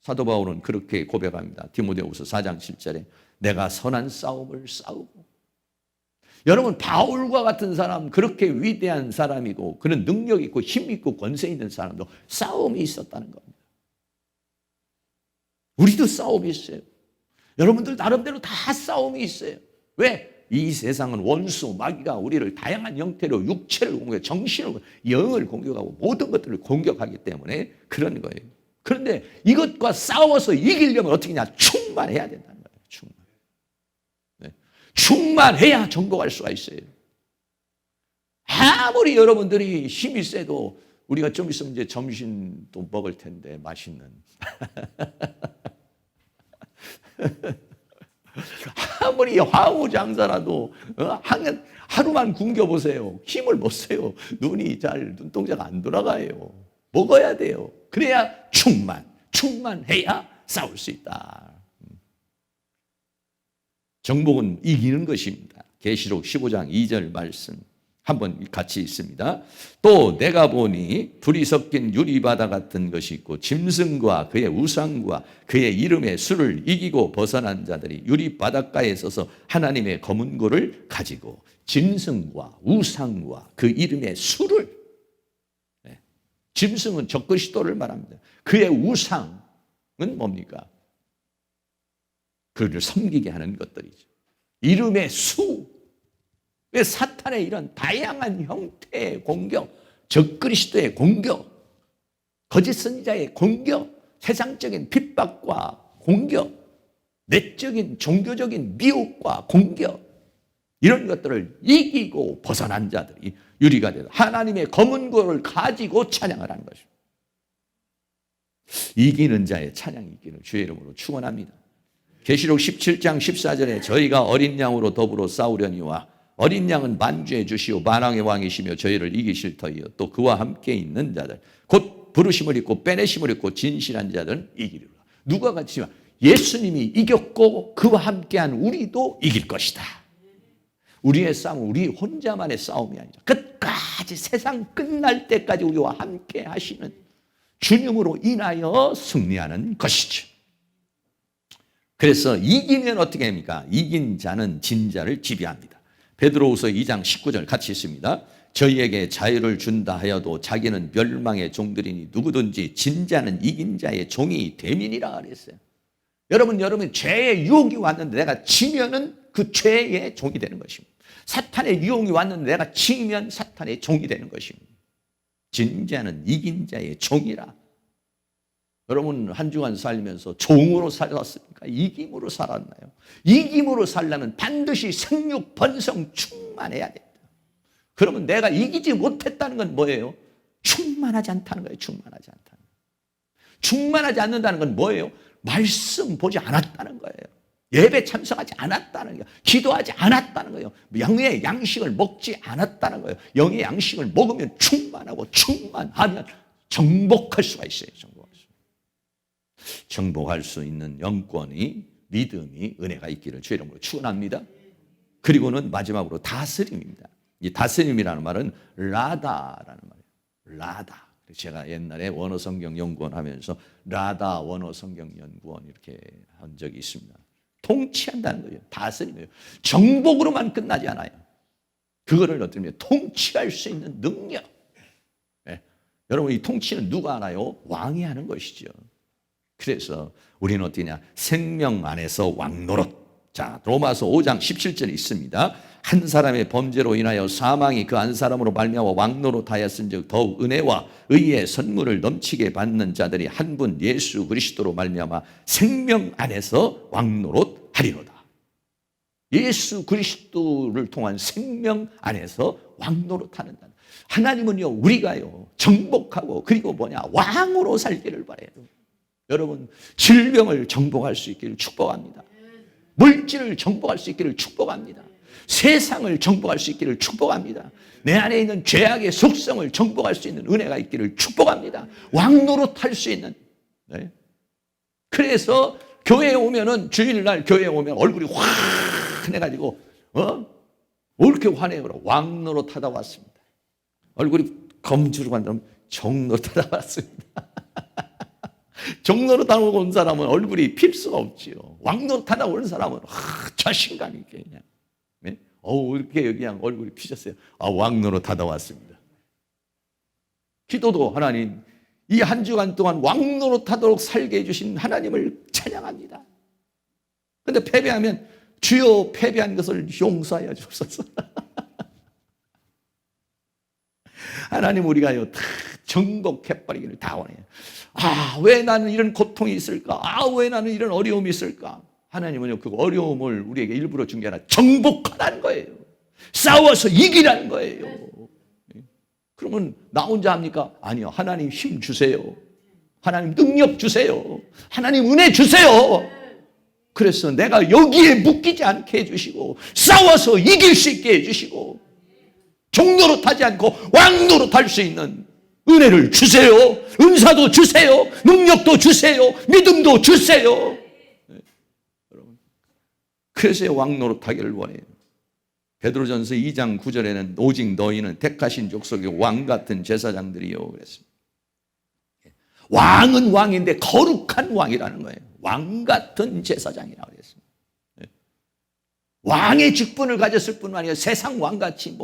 사도 바울은 그렇게 고백합니다. 디모데후서 4장 7절에 내가 선한 싸움을 싸우고. 여러분 바울과 같은 사람 그렇게 위대한 사람이고 그는 능력 있고 힘 있고 권세 있는 사람도 싸움이 있었다는 겁니다. 우리도 싸움이 있어요. 여러분들 나름대로 다 싸움이 있어요. 왜? 이 세상은 원수, 마귀가 우리를 다양한 형태로 육체를 공격하고 정신을 영을 공격하고 모든 것들을 공격하기 때문에 그런 거예요. 그런데 이것과 싸워서 이기려면 어떻게 하냐? 충만해야 된다는 거예요. 충만해야 정복할 수가 있어요. 아무리 여러분들이 힘이 세도 우리가 좀 있으면 이제 점심도 먹을 텐데 맛있는 아무리 화우장사라도 하루만 굶겨보세요. 힘을 못 써요. 눈이 잘 눈동자가 안 돌아가요. 먹어야 돼요. 그래야 충만해야 싸울 수 있다. 정복은 이기는 것입니다. 계시록 15장 2절 말씀 한번 같이 있습니다. 또 내가 보니 불이 섞인 유리바다 같은 것이 있고 짐승과 그의 우상과 그의 이름의 수를 이기고 벗어난 자들이 유리바닷가에 서서 하나님의 검은 고를 가지고 짐승과 우상과 그 이름의 수를 짐승은 적그리스도를 말합니다. 그의 우상은 뭡니까? 그를 섬기게 하는 것들이죠. 이름의 수. 왜 사탄의 이런 다양한 형태의 공격, 적그리스도의 공격, 거짓 선지자의 공격, 세상적인 핍박과 공격, 내적인 종교적인 미혹과 공격, 이런 것들을 이기고 벗어난 자들이 유리가 되다. 하나님의 검은 고를 가지고 찬양을 하는 것입니다. 이기는 자의 찬양이 있기를 주의 이름으로 축원합니다. 계시록 17장 14절에 저희가 어린 양으로 더불어 싸우려니와 어린 양은 만주해 주시오 만왕의 왕이시며 저희를 이기실 터이요 또 그와 함께 있는 자들 곧 부르심을 입고 빼내심을 입고 진실한 자들은 이기리라. 누가 같이 예수님이 이겼고 그와 함께한 우리도 이길 것이다. 우리의 싸움은 우리 혼자만의 싸움이 아니라 끝까지 세상 끝날 때까지 우리와 함께 하시는 주님으로 인하여 승리하는 것이죠. 그래서 이기면 어떻게 합니까? 이긴 자는 진 자를 지배합니다. 베드로후서 2장 19절 같이 있습니다. 저희에게 자유를 준다 하여도 자기는 멸망의 종들이니 누구든지 진 자는 이긴 자의 종이 됨이니라 그랬어요. 여러분 죄의 유혹이 왔는데 내가 지면은 그 죄의 종이 되는 것입니다. 사탄의 유혹이 왔는데 내가 지면 사탄의 종이 되는 것입니다. 진 자는 이긴 자의 종이라. 여러분 한 주간 살면서 종으로 살았습니까? 이김으로 살았나요? 이김으로 살려면 반드시 생육 번성 충만해야 됩니다. 그러면 내가 이기지 못했다는 건 뭐예요? 충만하지 않다는 거예요. 충만하지 않는다는 건 뭐예요? 말씀 보지 않았다는 거예요. 예배 참석하지 않았다는 거예요. 기도하지 않았다는 거예요. 영의 양식을 먹지 않았다는 거예요. 영의 양식을 먹으면 충만하고 충만하면 정복할 수가 있어요. 정복할 수 있는 영권이 믿음이 은혜가 있기를 주의 이름으로 축원합니다. 그리고는 마지막으로 다스림입니다. 이 다스림이라는 말은 라다라는 말이에요. 라다. 제가 옛날에 원어성경 연구원 하면서 라다 원어성경 연구원 이렇게 한 적이 있습니다. 통치한다는 거예요. 다스림이에요. 정복으로만 끝나지 않아요. 그거를 어떻게 보면 통치할 수 있는 능력. 네. 여러분 이 통치는 누가 하나요? 왕이 하는 것이죠. 그래서 우리는 어떠냐? 생명 안에서 왕노릇, 자, 로마서 5장 17절에 있습니다. 한 사람의 범죄로 인하여 사망이 그 한 사람으로 말미암아 왕노릇하였은즉 더욱 은혜와 의의 선물을 넘치게 받는 자들이 한 분 예수 그리스도로 말미암아 생명 안에서 왕노릇하리로다. 예수 그리스도를 통한 생명 안에서 왕노릇하는 자. 하나님은요, 우리가요 정복하고 그리고 왕으로 살기를 바라요. 여러분, 질병을 정복할 수 있기를 축복합니다. 물질을 정복할 수 있기를 축복합니다. 세상을 정복할 수 있기를 축복합니다. 내 안에 있는 죄악의 속성을 정복할 수 있는 은혜가 있기를 축복합니다. 왕노릇할 수 있는. 네. 그래서 교회에 오면은, 주일날 교회에 오면 얼굴이 환해가지고 왜 이렇게 환해요? 왕노릇하다 왔습니다. 얼굴이 검주로 간다면 정노릇하다 왔습니다. 정노릇하다 온 사람은 얼굴이 필수가 없지요. 왕노릇하다 온 사람은 자신감 있게 그냥. 네? 이렇게 그냥 얼굴이 피셨어요. 왕노릇하다 왔습니다. 기도도 하나님, 이 한 주간 동안 왕노릇하도록 살게 해주신 하나님을 찬양합니다. 그런데 패배하면 주여 패배한 것을 용서하여 주옵소서. 하나님, 우리가요 다 정복해버리기를 다 원해요. 왜 나는 이런 고통이 있을까? 왜 나는 이런 어려움이 있을까? 하나님은요 그 어려움을 우리에게 일부러 준 게 아니라 정복하라는 거예요. 싸워서 이기라는 거예요. 그러면 나 혼자 합니까? 아니요. 하나님 힘 주세요. 하나님 능력 주세요. 하나님 은혜 주세요. 그래서 내가 여기에 묶이지 않게 해주시고 싸워서 이길 수 있게 해주시고 종노릇하지 않고 왕노릇할 수 있는 은혜를 주세요. 은사도 주세요. 능력도 주세요. 믿음도 주세요. 그래서 왕노릇하기를 원해요. 베드로전서 2장 9절에는 오직 너희는 택하신 족속의 왕같은 제사장들이요 그랬습니다. 왕은 왕인데 거룩한 왕이라는 거예요. 왕같은 제사장이라고 그랬습니다. 왕의 직분을 가졌을 뿐만 아니라 세상 왕같이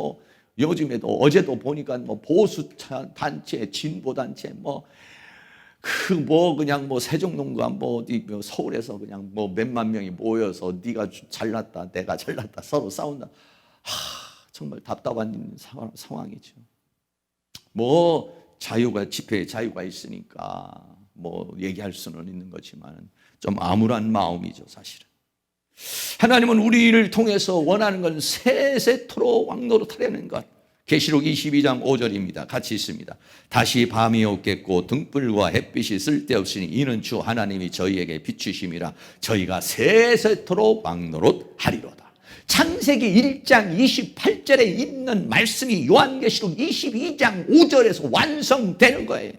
요즘에도 어제도 보니까 보수 단체, 진보 단체 그냥 세종동과 어디 서울에서 그냥 몇만 명이 모여서 네가 잘났다 내가 잘났다 서로 싸운다. 정말 답답한 상황이죠. 자유가 집회에 자유가 있으니까 얘기할 수는 있는 거지만 좀 암울한 마음이죠, 사실은. 하나님은 우리를 통해서 원하는 건 세세토록 왕노릇하려는 것. 계시록 22장 5절입니다. 같이 있습니다. 다시 밤이 없겠고 등불과 햇빛이 쓸데없으니 이는 주 하나님이 저희에게 비추심이라 저희가 세세토록 왕노릇하리로다. 창세기 1장 28절에 있는 말씀이 요한계시록 22장 5절에서 완성되는 거예요.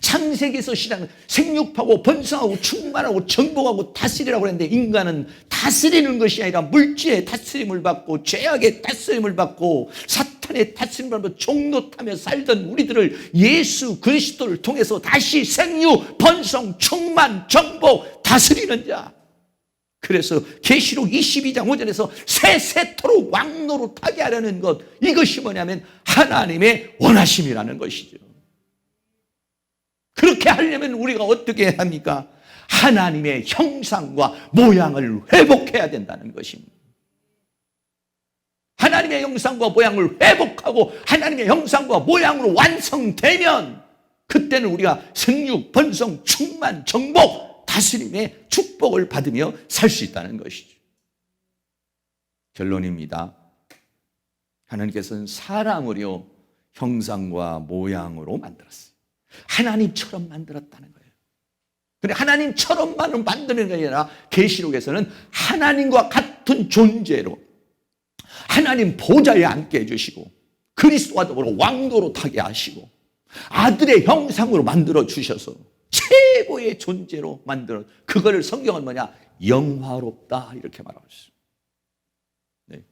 창세기에서 시작은 생육하고 번성하고 충만하고 정복하고 다스리라고 했는데 인간은 다스리는 것이 아니라 물질의 다스림을 받고 죄악의 다스림을 받고 사탄의 다스림을 받고 종노릇하며 살던 우리들을 예수 그리스도를 통해서 다시 생육, 번성, 충만, 정복, 다스리는 자. 그래서 계시록 22장 5절에서 세세토록 왕노릇하게 하려는 것, 이것이 뭐냐면 하나님의 원하심이라는 것이죠. 그렇게 하려면 우리가 어떻게 해야 합니까? 하나님의 형상과 모양을 회복해야 된다는 것입니다. 하나님의 형상과 모양을 회복하고 하나님의 형상과 모양으로 완성되면 그때는 우리가 생육, 번성, 충만, 정복, 다스림의 축복을 받으며 살 수 있다는 것이죠. 결론입니다. 하나님께서는 사람을요 형상과 모양으로 만들었어요. 하나님처럼 만들었다는 거예요. 근데 하나님처럼만 만드는 게 아니라 계시록에서는 하나님과 같은 존재로 하나님 보좌에 앉게 해주시고 그리스도와 더불어 왕노릇하게 하시고 아들의 형상으로 만들어 주셔서 최고의 존재로 만들어, 그거를 성경은 영화롭다 이렇게 말하고 있어요. 네.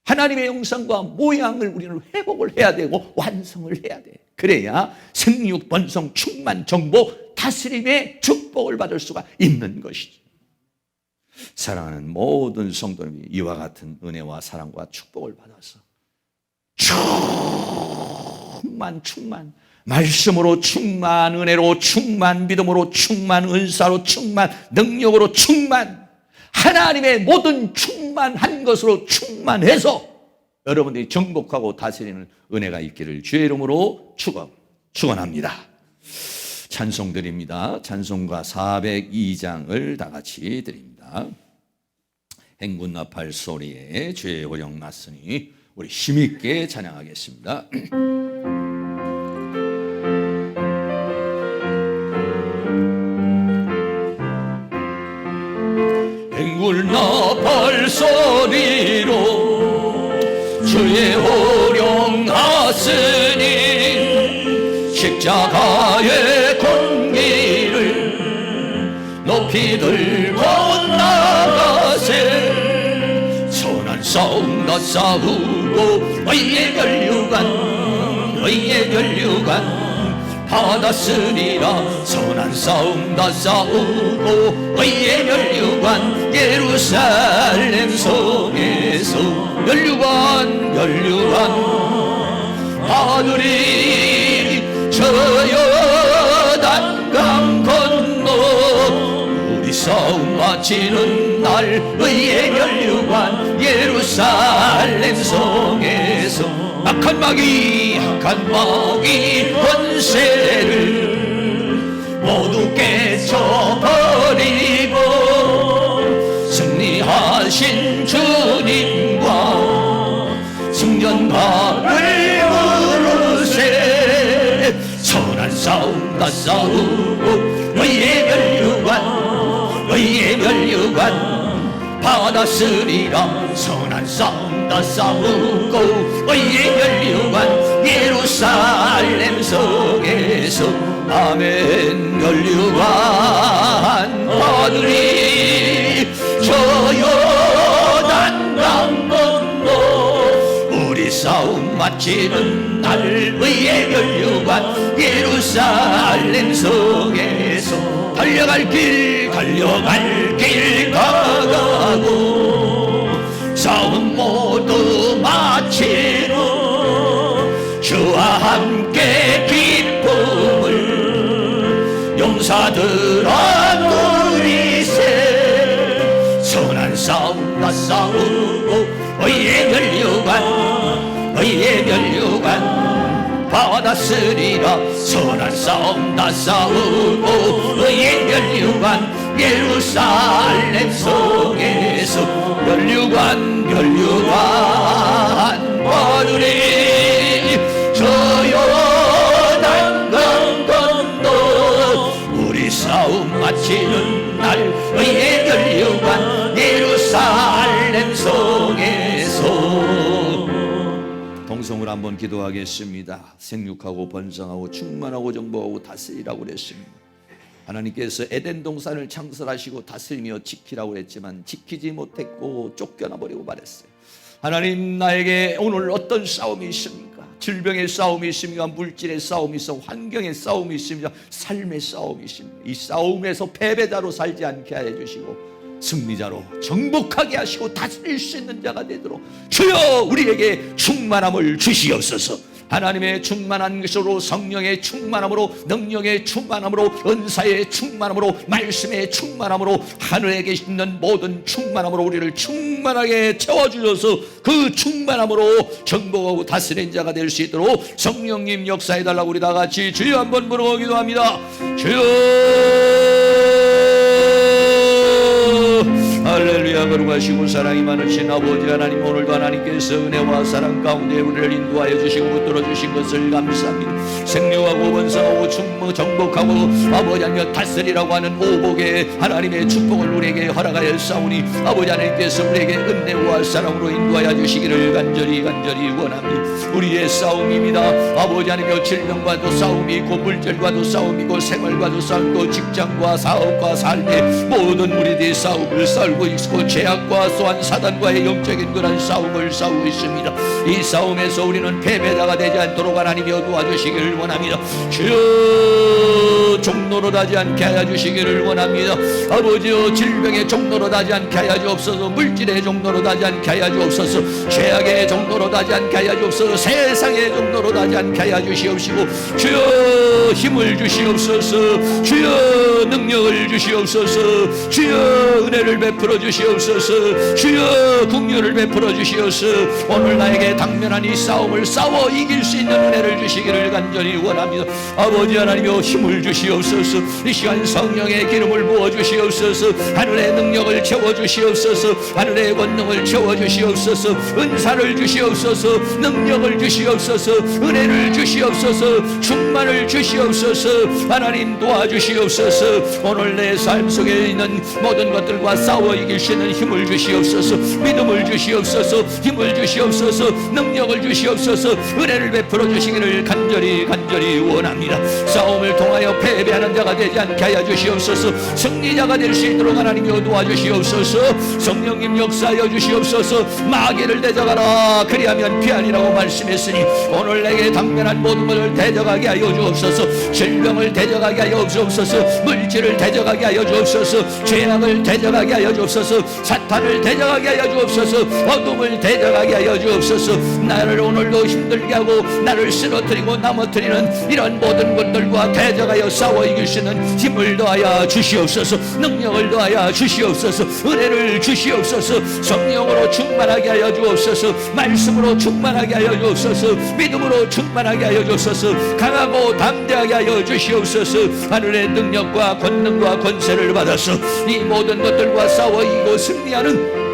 하나님의 형상과 모양을 우리는 회복을 해야 되고 완성을 해야 돼. 그래야 생육, 번성, 충만, 정복, 다스림의 축복을 받을 수가 있는 것이죠. 사랑하는 모든 성도님이 이와 같은 은혜와 사랑과 축복을 받아서 충만 말씀으로 충만, 은혜로 충만, 믿음으로 충만, 은사로 충만, 능력으로 충만, 하나님의 모든 충만한 것으로 충만해서 여러분들이 정복하고 다스리는 은혜가 있기를 주의 이름으로 축원합니다. 찬송 드립니다. 찬송가 402장을 다 같이 드립니다. 행군 나팔 소리에 주의 오령 났으니 우리 힘있게 찬양하겠습니다. 행군 나팔 소리로 주의 호령하시니 십자가의 공기를 높이 들고 나가세. 선한 싸움 다 싸우고 의의 혈류관 받았으리라. 선한 싸움 다 싸우고 의의 혈류관 예루살렘 성에서 혈류관 받으리. 저 요단강 건너 우리 싸움 마치는 날 의의 혈류관 예루살렘 성에서 악한 마귀 권세를 모두 깨쳐버리고 승리하신 주님과 승전가를 부르세. 선한 싸움 다 싸우고 의의 혈류관 받았으리라. 선한 싸움 다 싸우고 의의 혈류관 예루살렘 성에서 아멘. 혈류관 받으리. 저 요단강 건너 우리 싸움 마치는 날 의의 혈류관 예루살렘 성에서 달려갈 길 가가고 싸움 모두 마치고 주와 함께 기쁨을 용사들아 누리세. 선한 싸움 다 싸우고 의의 혈류관 받았으리라. 선한 싸움 다 싸우고 의의 혈류관 예루살렘 성에서 혈류관 받으리. 저 요단강 건너 우리 싸움 마치는 날 의의 혈류관 예루살렘 성에서. 동성으로 한번 기도하겠습니다. 생육하고 번성하고 충만하고 정복하고 다스리라고 그랬습니다. 하나님께서 에덴 동산을 창설하시고 다스리며 지키라고 그랬지만 지키지 못했고 쫓겨나 버리고 말했어요. 하나님, 나에게 오늘 어떤 싸움이 있습니까? 질병의 싸움이 있습니까? 물질의 싸움이 있어, 환경의 싸움이 있습니까? 삶의 싸움이 있습니까? 이 싸움에서 패배자로 살지 않게 해주시고 승리자로 정복하게 하시고 다스릴 수 있는 자가 되도록 주여 우리에게 충만함을 주시옵소서. 하나님의 충만한 것으로, 성령의 충만함으로, 능력의 충만함으로, 은사의 충만함으로, 말씀의 충만함으로, 하늘에 계시는 모든 충만함으로 우리를 충만하게 채워주셔서 그 충만함으로 정복하고 다스린 자가 될 수 있도록 성령님 역사해달라고 우리 다같이 주여 한번 부르고 기도합니다. 주여 할렐루야. 거룩하시고 사랑이 많으신 아버지 하나님, 오늘도 하나님께서 은혜와 사랑 가운데 우리를 인도하여 주시고 붙들어 주신 것을 감사합니다. 생명하고 번성하고 정복하고 아버지 하나님 다스리라고 하는 오복의 하나님의 축복을 우리에게 허락하여 싸우니 아버지 하나님께서 우리에게 은혜와 사랑으로 인도하여 주시기를 간절히 원합니다. 우리의 싸움입니다. 아버지 하나님, 질병과도 싸움이 있고 물질과도 싸움이 있고 생활과도 싸움이 있고 직장과 사업과 삶의 모든 우리들의 싸움을 살고 있고 죄악과 또한 사단과의 영적인 그런 싸움을 싸우고 있습니다. 이 싸움에서 우리는 패배자가 되지 않도록 하나님이여 도와주시기를 원합니다. 주여 종로로 하지 않게 하여 주시기를 원합니다. 아버지여 질병의 종로로 하지 않게 하여 주옵소서. 물질의 종로로 하지 않게 하여 주옵소서. 죄악의 종로로 하지 않게 하여 주옵소서. 세상의 종로로 하지 않게 하여 주시옵시고 주여 힘을 주시옵소서. 주여 능력을 주시옵소서. 주여 은혜를 베풀어 주시옵소서. 주여 긍휼을 베풀어 주시옵소서. 오늘 나에게 당면한 이 싸움을 싸워 이길 수 있는 은혜를 주시기를 간절히 원합니다. 아버지 하나님여 힘을 주시옵소서. 이 시간 성령의 기름을 부어 주시옵소서. 하늘의 능력을 채워 주시옵소서. 하늘의 권능을 채워 주시옵소서. 은사를 주시옵소서. 능력을 주시옵소서. 은혜를 주시옵소서. 충만을 주시옵소서. 하나님 도와주시옵소서. 오늘 내 삶 속에 있는 모든 것들과 싸워 이길 수 있는 힘을 주시옵소서. 믿음을 주시옵소서. 힘을 주시옵소서. 능력을 주시옵소서. 은혜를 베풀어 주시기를 간절히 원합니다. 싸움을 통하여 패배하는 자가 되지 않게 하여 주시옵소서. 승리자가 될 수 있도록 하나님이여 도와주시옵소서. 성령님 역사하여 주시옵소서. 마귀를 대적하라 그리하면 피하리라고 말씀했으니 오늘 내게 당면한 모든 것을 대적하게 하여 주옵소서. 질병을 대적하게 하여 주옵소서. 물질을 대적하게 하여 주옵소서. 죄악을 대적하게 하여 주옵소서. 사탄을 대적하게 하여 주옵소서. 어둠을 대적하게 하여 주옵소서. 나를 오늘도 힘들게 하고 나를 쓰러뜨리고 넘어뜨리는 이런 모든 것들과 대적하여 싸워 이길 수 있는 힘을 더하여 주시옵소서. 능력을 더하여 주시옵소서. 은혜를 주시옵소서. 성령으로 충만하게 하여 주옵소서. 말씀으로 충만하게 하여 주옵소서. 믿음으로 충만하게 하여 주옵소서. 강하고 담대하게 하여 주시옵소서. 하늘의 능력과 권능과 권세를 받아서 이 모든 것들과 싸워 이기고 승리하는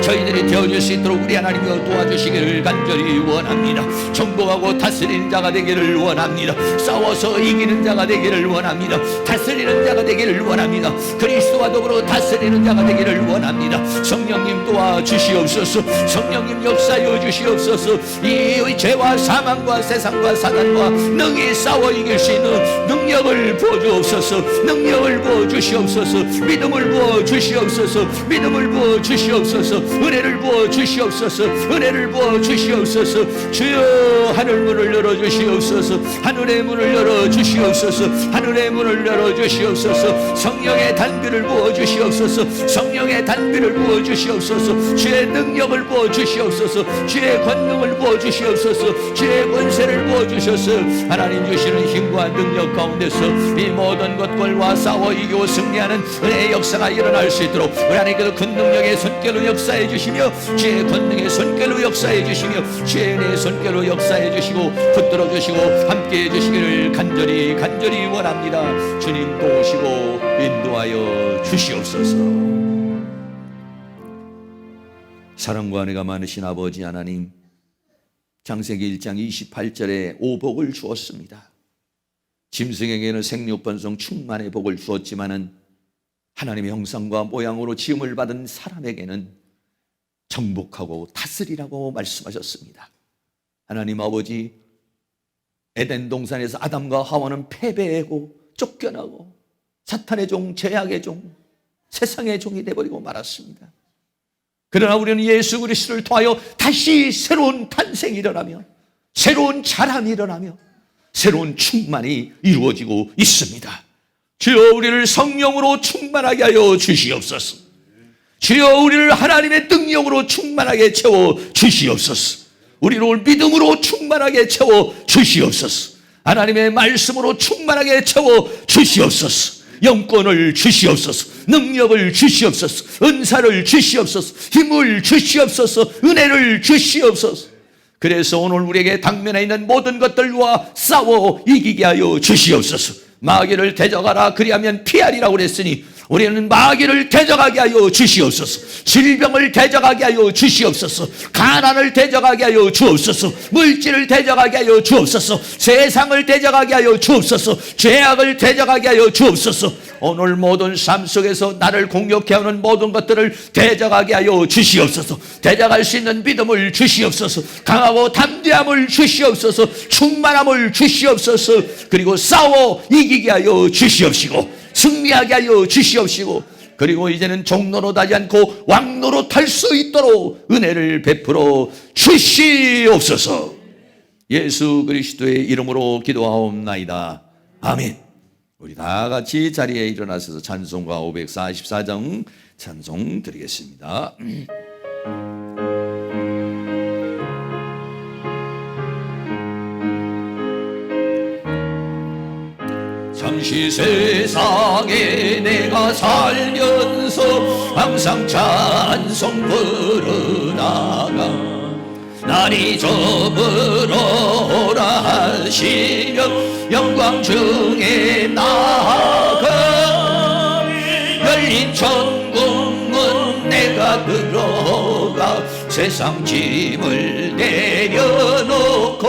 저희들이 되어줄 수 있도록 우리 하나님이여 도와주시기를 간절히 원합니다. 정복하고 다스리는 자가 되기를 원합니다. 싸워서 이기는 자가 되기를 원합니다. 다스리는 자가 되기를 원합니다. 그리스도와 더불어 다스리는 자가 되기를 원합니다. 성령님 도와주시옵소서. 성령님 역사여 주시옵소서. 이 죄와 사망과 세상과 사단과 능히 싸워 이길 수 있는 능력을 부어주옵소서. 능력을 부어주시옵소서. 믿음을 부어주시옵소서. 믿음을 부어주시옵소서. 은혜를 부어 주시옵소서. 은혜를 부어 주시옵소서. 주여 하늘 문을 열어 주시옵소서. 하늘의 문을 열어 주시옵소서. 하늘의 문을 열어 주시옵소서. 성령의 단비를 부어 주시옵소서. 성령의 단비를 부어 주시옵소서. 주의 능력을 부어 주시옵소서. 주의 권능을 부어 주시옵소서. 주의 권세를 부어 주셔서 하나님 주시는 힘과 능력 가운데서 이 모든 것들과 싸워 이기고 승리하는 은혜의 역사가 일어날 수 있도록 우리 하나님께서 큰 능력의 손길로 역사해 주시며 주의 권능의 손길로 역사해 주시며 주의 은혜의 손길로 역사해 주시고 붙들어 주시고 함께해 주시기를 간절히 원합니다. 주님 도우시고 인도하여 주시옵소서. 사랑과 은혜가 많으신 아버지 하나님, 창세기 1장 28절에 오복을 주었습니다. 짐승에게는 생육번성 충만의 복을 주었지만은 하나님의 형상과 모양으로 지음을 받은 사람에게는 정복하고 다스리라고 말씀하셨습니다. 하나님 아버지, 에덴 동산에서 아담과 하와는 패배하고 쫓겨나고 사탄의 종, 죄악의 종, 세상의 종이 되어버리고 말았습니다. 그러나 우리는 예수 그리스도를 통하여 다시 새로운 탄생이 일어나며 새로운 자람이 일어나며 새로운 충만이 이루어지고 있습니다. 주여 우리를 성령으로 충만하게 하여 주시옵소서. 주여 우리를 하나님의 능력으로 충만하게 채워 주시옵소서. 우리를 믿음으로 충만하게 채워 주시옵소서. 하나님의 말씀으로 충만하게 채워 주시옵소서. 영권을 주시옵소서. 능력을 주시옵소서. 은사를 주시옵소서. 힘을 주시옵소서. 은혜를 주시옵소서. 그래서 오늘 우리에게 당면에 있는 모든 것들과 싸워 이기게 하여 주시옵소서. 마귀를 대적하라 그리하면 피하리라고 그랬으니 우리는 마귀를 대적하게 하여 주시옵소서. 질병을 대적하게 하여 주시옵소서. 가난을 대적하게 하여 주옵소서. 물질을 대적하게 하여 주옵소서. 세상을 대적하게 하여 주옵소서. 죄악을 대적하게 하여 주옵소서. 오늘 모든 삶 속에서 나를 공격해 오는 모든 것들을 대적하게 하여 주시옵소서. 대적할 수 있는 믿음을 주시옵소서. 강하고 담대함을 주시옵소서. 충만함을 주시옵소서. 그리고 싸워 이기게 하여 주시옵시고 승리하게 하여 주시옵시고 그리고 이제는 종로로 타지 않고 왕로로 탈 수 있도록 은혜를 베풀어 주시옵소서. 예수 그리스도의 이름으로 기도하옵나이다. 아멘. 우리 다 같이 자리에 일어나셔서 찬송가 544장 찬송 드리겠습니다. 잠시 세상에 내가 살면서 항상 찬송 부르다가 날이 저물어 오라 하시면 영광 중에 나아가 열린 천국문 내가 들어가 세상 짐을 내려놓고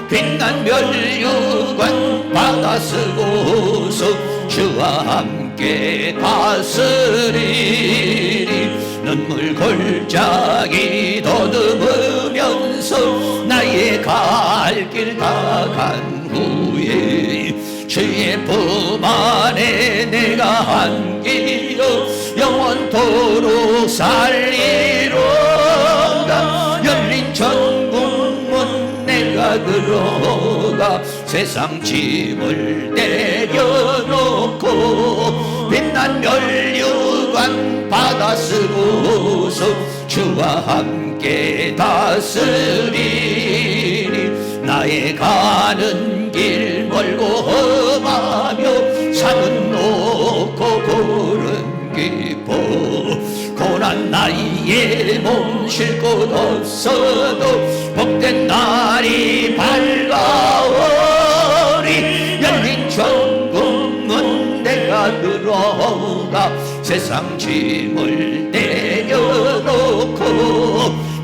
빛난 멸류관 받아 쓰고서 주와 함께 다스리리. 눈물 골짜기 더듬으면서 나의 갈 길 다 간 후에 주의 품 안에 내가 안기려 영원토록 살리로다. 열린 천국문 내가 들어가 세상 짐을 내려놓고 빛난 멸류관 받아 쓰고서 주와 함께 다스리니. 나의 가는 길 멀고 험하며 산은 높고 고른 깊어 고난 나이에 몸 쉴 곳 없어도 복된 날이 밝아오리. 열린 천국문 내가 들어가 세상 짐을 내려놓고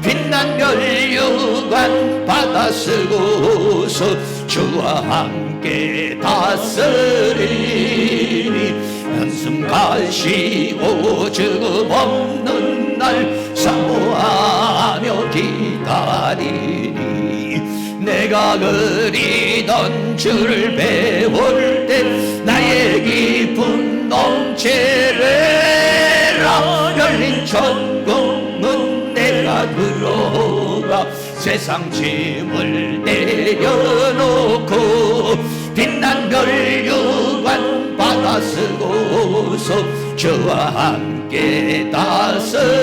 빛난 멸류관 받아 쓰고서 주와 함께 다스리니. 한숨 가시고 죽음 없는 날 사모하며 기다리니. 내가 그리던 주를 배울 때 나의 기쁨 넘치리라. 열린 천국문 내가 들어가 세상 짐을 내려놓고 빛난 멸류관 받아 쓰고서 주와 함께 다스리니.